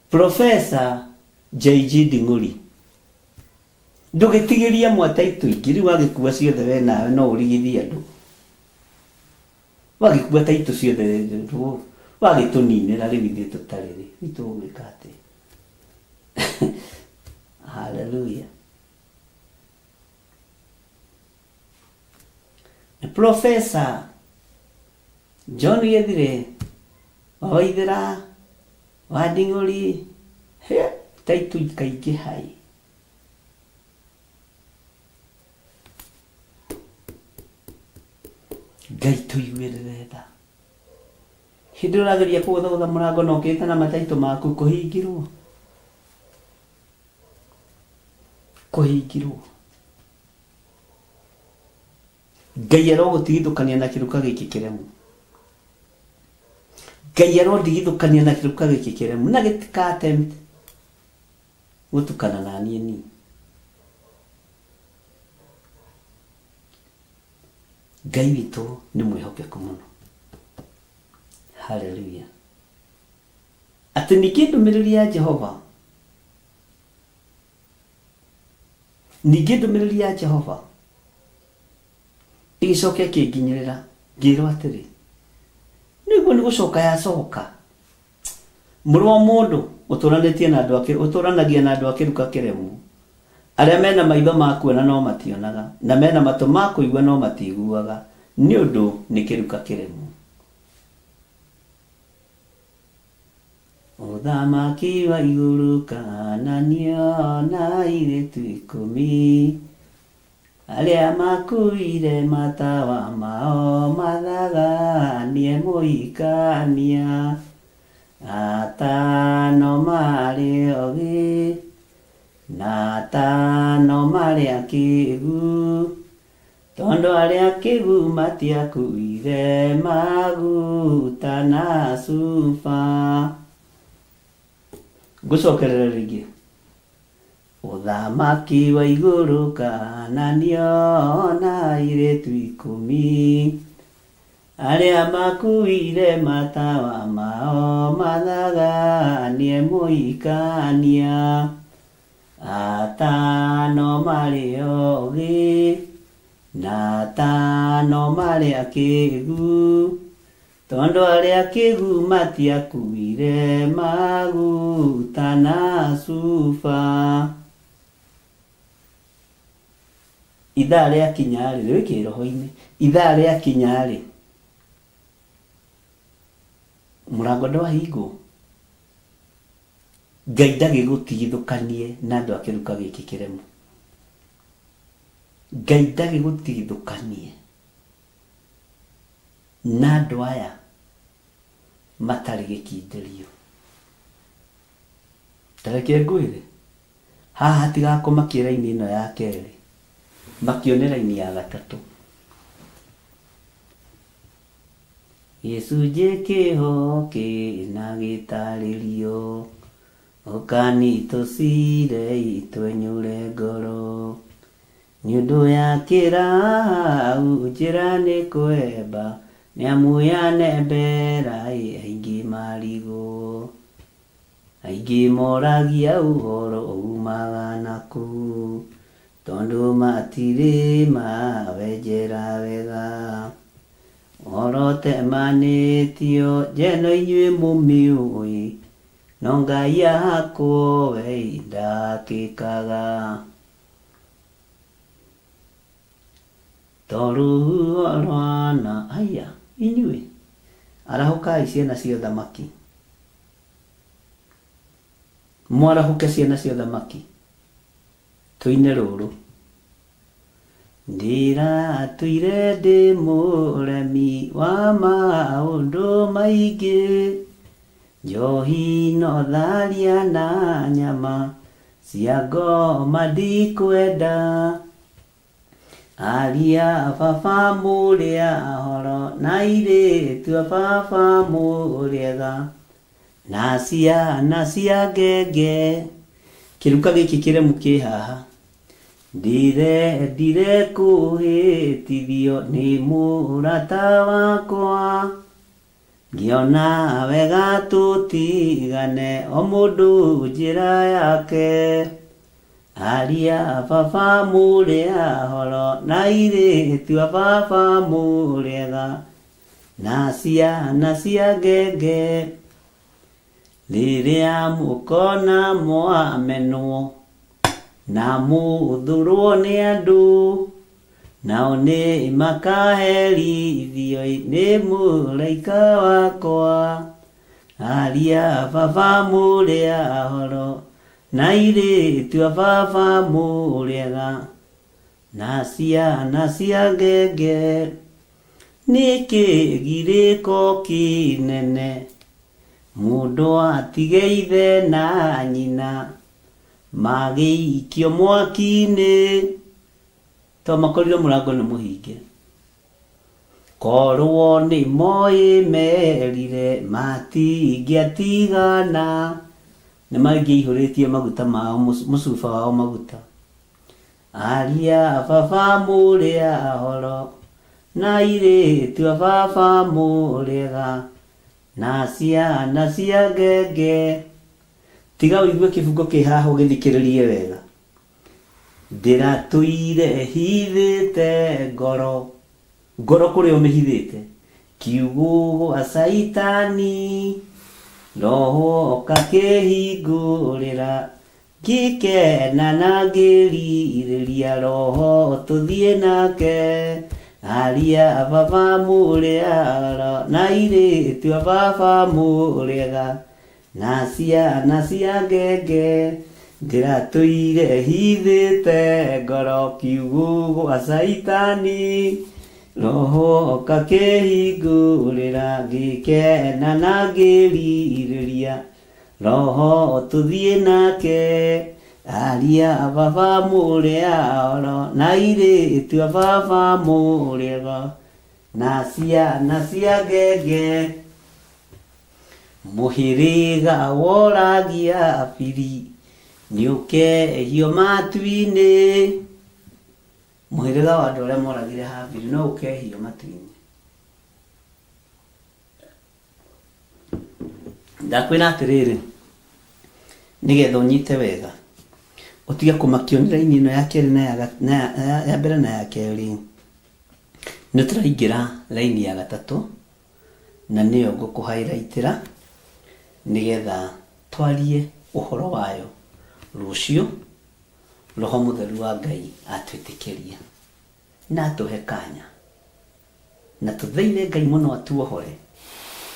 Professor J.G. Nding'ori. Ndũgĩtigĩria mwataito ingĩ, rĩu wagĩkua ciothe we nawe no ũrigithie andũ. Wagĩkua taito ciothe wagĩtũninĩra rĩu ithuĩ tũtarĩ rĩ, nĩtũgwĩka atĩ. Hallelujah. Professor John Githire wa Waithĩra wa Nding'ori, taito ikaingĩ hai. Ngai tũiguĩrĩre tha. Hĩndĩ ũrageria kũgũthagũtha mũrango na ũkĩte na mataito maku kũhingirwo. Kũhingirwo. Ngai arogũtigithũkania na kĩruka gĩkĩ kĩremu. Ngai arondigithũkania na kĩruka gĩkĩ kĩremu na gĩtika attempt gũtukana na niĩ ni. Ngai witũ nĩ mwĩhokeku mũno. Hallelujah. Atĩ ningĩ ndũmĩrĩri ya Jehova, ningĩ ndũmĩrĩri ya Jehova ĩgĩcokia kĩnginyĩrĩra, ngĩrwo atĩrĩ, nĩguo nĩ gũcoka yacoka. Mũrũ wa mũndũ ũtũranĩtie na andũ ũtũranagia na andũ a kĩruka kĩremu, arĩa mena maitho ma kuona no mationaga, na mena matũ ma kũigua no matiguaga, nĩ ũndũ nĩ kĩruka kĩremu. Ũthamaki wa igũrũ kananio na airĩtu 10 arĩa makuire matawa mao mathaganie mũhikania, atano marĩ ogĩ na atano marĩ akĩĩgu, tondo aria kigu matiakuire maguta na cuba. Ngucokerera ringi. Uthamaki wa iguru kananio na airitu 10 aria makuire matawa mao mathaganie muikania. Atano mari ogi na atano mari akigu tondo aria akigu matiakuire maguta na cuba. Ithaa ria kinyari riu kiroho-ini ithaa ria kinyari murango ndwahingwo. Ngai ndagigutigithukanie na andu akiruka giki kiremu. Ngai ndagigutigithukanie na andu aya matari gikindirio. Tareke ngwire haha hatigakomakia raini ino ya keri makionera raini ya gatatu. Gicunji kiho kina gitaririo okani tucire itwenyure ngoro nyundu ya kirau njira ni kwemba niamu ya nembera aingi marigo aingi moragia uhoro umaga naku tondu matiri mawenjera wega orote manitio jeno inyue mumiui no Ngai yakwo we ndakikaga toru orwana aya inyue arahukai ciana cia thamaki mwarahuke ciana cia thamaki tuine ruru ndira tuire ndi muremi wa maundu maingi njohi no tharia na nyama cia ngoma ndikwenda aria baba muria horo na iritu baba muriega na cia ngenge kiruka giki kiremu kihaha ndire kuhitithio ni murata wakwa ngiona wega tutigane o mundu njira yake aria baba muria horo na iritu baba muriega na cia ngenge riria mukona mwamenwo na muthurwo ni andu nao ni makaherithio ni muraika wakwa aria baba muria horo na iritu baba muriega na cia ngenge niki giriko kinene mundu atige ithe na nyina magiikio mwaki-ini to makorire murango ni muhinge korwo ni moi merire matingiatigana ni mangiihuritie maguta mao mucuba wao maguta aria baba muria horo na iritu baba muriega na cia ngenge tiga uigue kifungo kihaho githikiririe wega ndiratuire hithite ngoro kuri umihithite kiugo gwa saitani roho kakihingurira gikena na ngiririria roho tuthie nake aria baba muria na iritu baba muriega na cia ngenge ndiratuire hithite ngoro kiugo gwa saitani roho kakihingurira gikena na ngiririria roho tuthie nake aria baba muria oro na ire tu baba muria na cia gege muhiriga woragia apiri niuke hiyo matuine muhiriga wa andũ arĩa moragire habiri no ukehio matuine ndakwĩra atĩrĩrĩ nigetha ũnyite wega utige kumakio nĩ raini ĩno ya kerĩ na ya mbere na ya kerĩ nĩ tũraingĩra raini ya gatatũ na nĩyo ngũkũhighlightĩra nigetha twarie ũhoro wayo rũciũ Roho Mũtheru wa Ngai atwĩtĩkĩria na atũhe kanya na tũthaithe Ngai mũno atuohore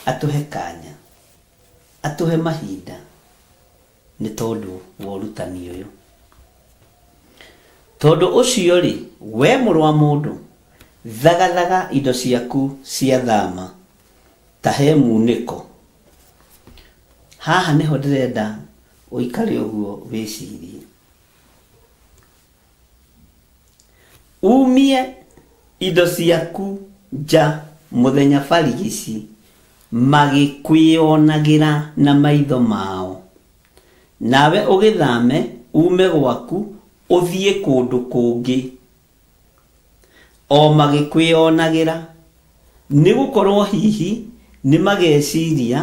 atũhe kanya atũhe mahinda nĩ tondũ wa ũrutani ũyũ tondũ ũcio rĩ we mũrũ wa mũndũ thagathaga indo ciaku cia thama tahe munĩko haha nĩho ndĩrenda ũikare ũguo wĩcirie umie indo ciaku nja mũthenya barigici magĩkwĩonagĩra na maitho mao nawe ũgĩthame ume gwaku ũthiĩ kũndũ kũngĩ o magĩkwĩonagĩra nĩ gũkorwo hihi nĩ mageciria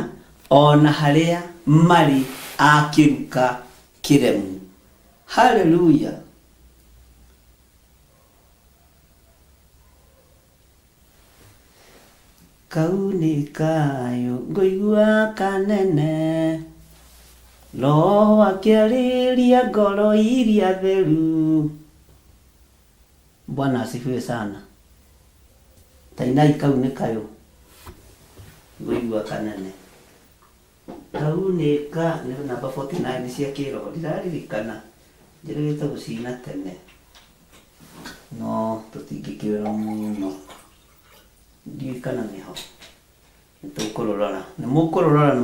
ona harĩa marĩ akĩruka kĩremu haleluya kau nĩ kayũ ngũigua kanene Roho akĩarĩria ngoro iria theru Bwana asifiwe sana tainai kau nĩ kayũ ngũigua kanene kau nĩ namba 49 cia kĩroho ndiraririkana njĩrĩgĩte gũcina tene no tũtingĩkĩrora mũno ndiũĩ kana nĩho nĩtũkũrora nĩ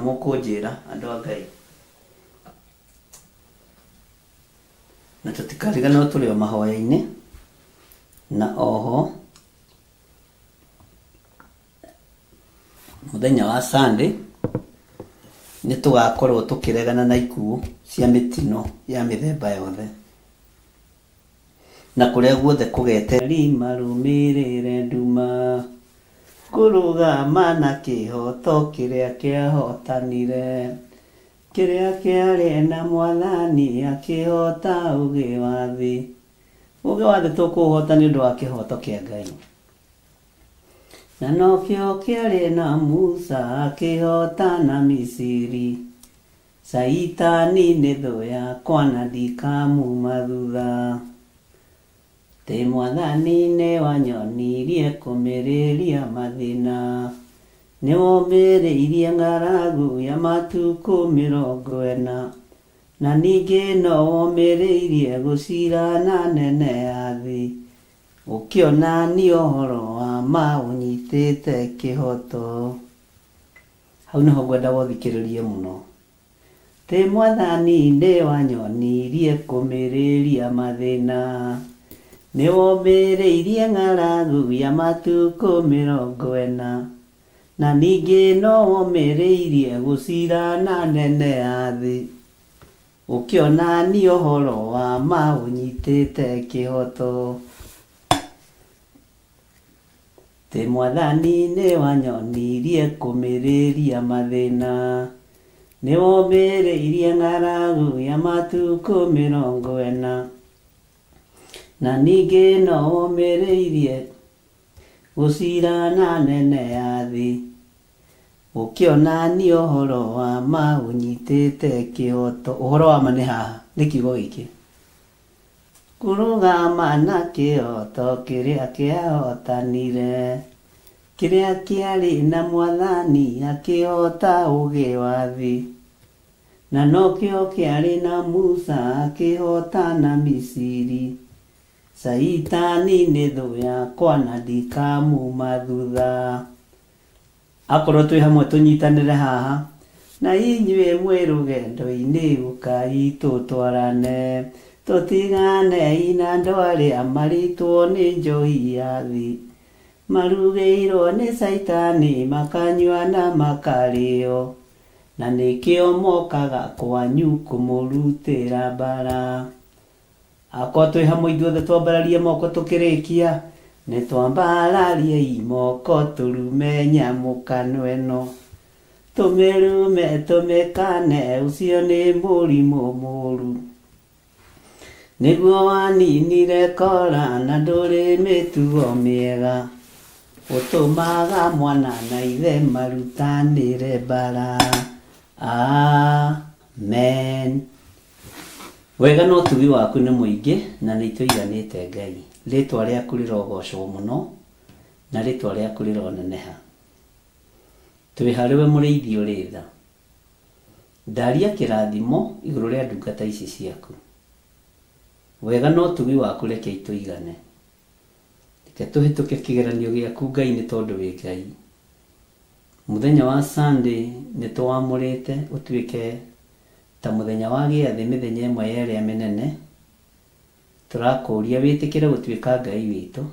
mũkũnjĩra andũ a Ngai na tũtikarigana tũrĩ o mahoya-inĩ na oho mũthenya wa Sunday nĩ tũgakorwo tũkĩregana na ikuũ cia mĩtino ya mĩthemba yothe na kũrĩa guothe kũgeteri marũmĩrĩre nduma kũrũgama na kĩhoto kĩrĩa kĩahotanire kĩrĩa kĩarĩ na Mwathani akĩhota ũgĩ wa thĩ tũkũhota nĩ ũndũ wa kĩhoto kĩa Ngai na nokĩo kĩarĩ na Musa akĩhota na Misiri Saitani nĩ thũ yakwa na ndikamuma thutha Te Mwathani nĩ wanyonirie kũmĩrĩria mathĩna nĩ womĩrĩirie ng'aragu ya matukũ 40 na ningĩ no womĩrĩirie gũcira na nene ya thĩ ũkĩonania ũhoro wa ma ũnyitĩte kĩhoto hau nĩho ngwenda gũthikĩrĩrie mũno Te Mwathani nĩ wanyonirie kũmĩrĩria mathĩna nĩ womĩrĩirie ng'aragu ya matukũ 40 na ningĩ no womĩrĩirie gũcira na nene ya thĩ ũkĩonania ũhoro wa ma ũnyitĩte kĩhoto Te Mwathani nĩ wanyonirie kũmĩrĩria mathĩna nĩ womĩrĩirie ng'aragu ya matukũ 40 na ningĩ no womĩrĩirie gũcira na nene ya thĩ ũkĩonania ũhoro wa ma ũnyitĩte kĩhoto ũhoro wa ma nĩ haha nĩ kiugo gĩkĩ kũrũgama na kĩhoto kĩrĩa kĩahotanire kĩrĩa kĩarĩ na Mwathani akĩhota ũgĩ wa thĩ na nokĩo kĩarĩ na Musa akĩhota na Misiri Saitani nĩ thũ yakwa na ndikamuma thutha akorwo twĩ hamwe tũnyitanĩre haha na inyuĩ mwĩ rũgendo-inĩ ũkai tũtwarane, tũtigane ina ndwarĩ amaritwo nĩ njohi ya thĩ, marugĩirwo nĩ caitani makanyua na makarĩo, na nĩkĩo mokaga kwanyu kũmũrutĩra mbara. Akwa twĩ hamwe ithuothe twambararie moko tũkĩrĩkia, nĩ twambararie moko tũrume nyamũkano ĩno, tũmĩrume tũmĩkane, ũcio nĩ mũrimũ mũru, nĩguo waninire kora na ndũrĩ mĩtugo mĩega, ũtũmaga mwana na ithe marutanĩre mbara. Amen. Wega no tugi waku nĩ mũingĩ na nĩ tũiganĩte Ngai. Rĩtwa rĩaku rĩrogocwo mũno na rĩtwa rĩaku rĩroneneha. Twĩ harĩwe mũrĩithi ũrĩ tha. Ndaria kĩrathimo igũrũ rĩa ndungata ici ciaku. Wega no tugi waku reke itũigane. Reke tũhĩtũke kĩgeranio gĩaku Ngai nĩ tondũ wĩ Ngai. Mũthenya wa Sunday nĩ tũwamũrĩte ũtuĩke ta mũthenya wa gĩathĩ mĩthenya ĩmwe ya ĩrĩa mĩnene. Tũrakũria wĩtĩkĩre gũtuĩka Ngai witũ,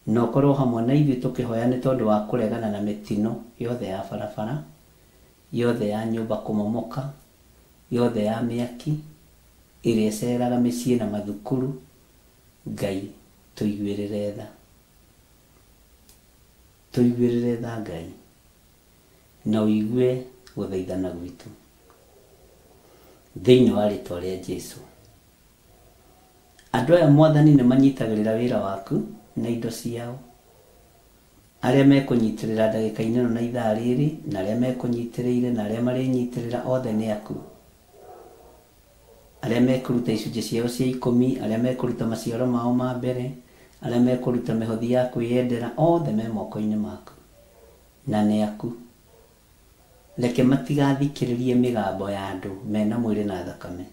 na ũkorwo hamwe na ithuĩ tũkĩhoya nĩ tondũ wa kũregana na mĩtino yothe ya barabara, yothe ya nyũmba kũmomoka, yothe ya mĩaki ĩrĩa ĩceraga mĩciĩ na mathukuru. Ngai tũiguĩrĩre tha, tũiguĩrĩre tha Ngai, na ũigue gũthaithana gwitũ thĩinĩ wa rĩtwa rĩa Jesũ. Andũ aya Mwathani nĩ manyitagĩrĩra wĩra waku na indo ciao, arĩa mekũnyitĩrĩra ndagĩka-inĩ ĩno na ithaa rĩrĩ, na arĩa mekũnyitĩrĩire na arĩa marĩnyitĩrĩra othe nĩ aku, arĩa mekũruta icunjĩ ciao cia 10, arĩa mekũruta maciaro mao ma mbere, arĩa mekũruta mĩhothi ya kwĩyendera, othe me moko-inĩ maku na nĩ aku. Reke matigathikĩrĩrie mĩgambo ya andũ mena mwĩrĩ na thakame,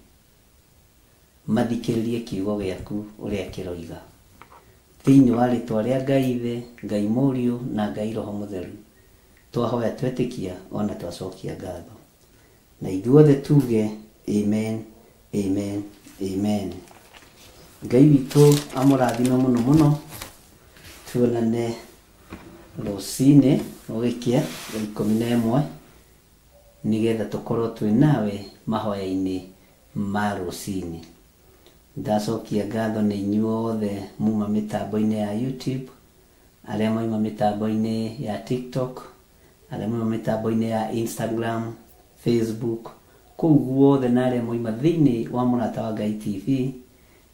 mathikĩrĩrie kiugo gĩaku ũrĩa kĩroiga. Thĩinĩ wa rĩtwa rĩa Ngai Ithe, Ngai Mũriũ na Ngai Roho Mũtheru, twahoya twetĩkia ona twacokia ngatho, na ithuothe tuge amen, amen, amen. Ngai witũ amũrathime mũno mũno. Tuonane rũcinĩ rũgĩkia thaa 11 nĩgetha tũkorwo twĩ nawe mahoya-inĩ ma rũcinĩ. Ndacokia ngatho nĩ inyuothe muma mĩtambo-inĩ ya YouTube, arĩa mauma mĩtambo-inĩ ya TikTok, arĩa mauma mĩtambo-inĩ ya Instagram, Facebook, kũu guothe na arĩa mauma thĩinĩ wa Mũrata wa Ngai TV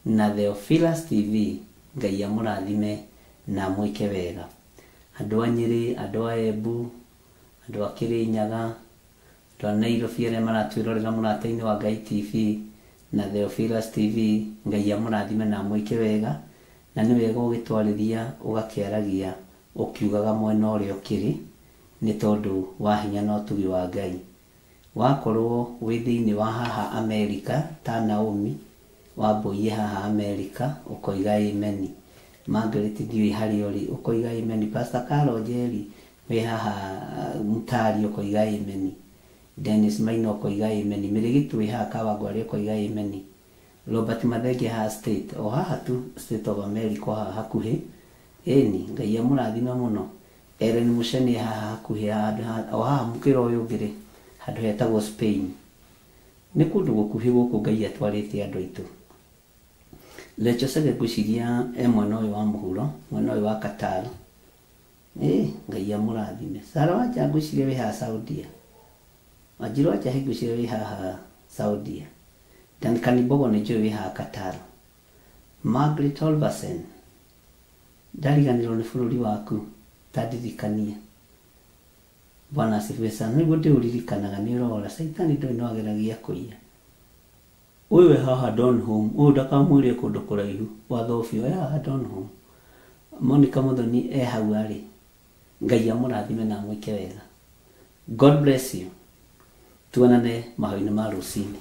na Theophilus TV. Ngai amũrathime na mwĩke wega. Andũ a Nyĩrĩ, andũ a Embu, andũ a Kĩrĩnyaga, andũ a Nairobi arĩa maratwĩrorera Mũrata-inĩ wa Ngai TV na Theophilus TV, Ngai amũrathime na mwĩke wega. Na nĩ wega ũgĩtwarithia ũgakĩaragia ũkiugaga mwena ũrĩa ũkĩrĩ, nĩ tondũ wa hinya na ũtugi wa Ngai. Wakorwo wĩ thĩinĩ wa haha Amerika ta Naomi wambũiye haha Amerika ũkoiga amen. Margaret ndiũĩ harĩa ũrĩ ũkoiga amen. Pastor Carol Njeri wĩ haha Mutari ũkoiga amen. Dennis Maina ũkoiga amen. Mĩrĩgĩtu wĩ haha Kawangware ũkoiga amen. Robert Mathenge haha state o haha tu state of America haha hakuhĩ. Eni Ngai amũrathime mũno. Ellen Musheni haha hakuhĩ o haha mũkĩra ũyũ ũngĩrĩ handũ hetagwo Spain. Nĩ kũndũ gũkuhĩ gũkũ Ngai atwarĩte andũ aitũ. Lecho Sage ngwĩciria mwena ũyũ wa mũhuro, mwena ũyũ wa Qatar. Ngai amũrathime. Sara wacha ngwĩciria wĩ haha Saudia. Wanjiru wacha ngwĩciria wĩ haha Saudia. Duncan Bogo nĩ njũĩ wĩ haha Qatar. Margaret Olversen, ndariganĩrwo nĩ bũrũri waku, tandirikania. Bwana asifiwe sana. Nĩguo ndĩũririkanaga nĩ ũrora Saitani ndũĩ no ageragia kũiya. Ũyũ haha Donholm, ũyũ ndakamwĩre kũndũ kũraihu watho biũ haha Donholm. Monica Muthoni hau arĩ. Ngai amũrathime na mwĩke wega. God bless you. Tuonane mahoya-inĩ ma rũcinĩ.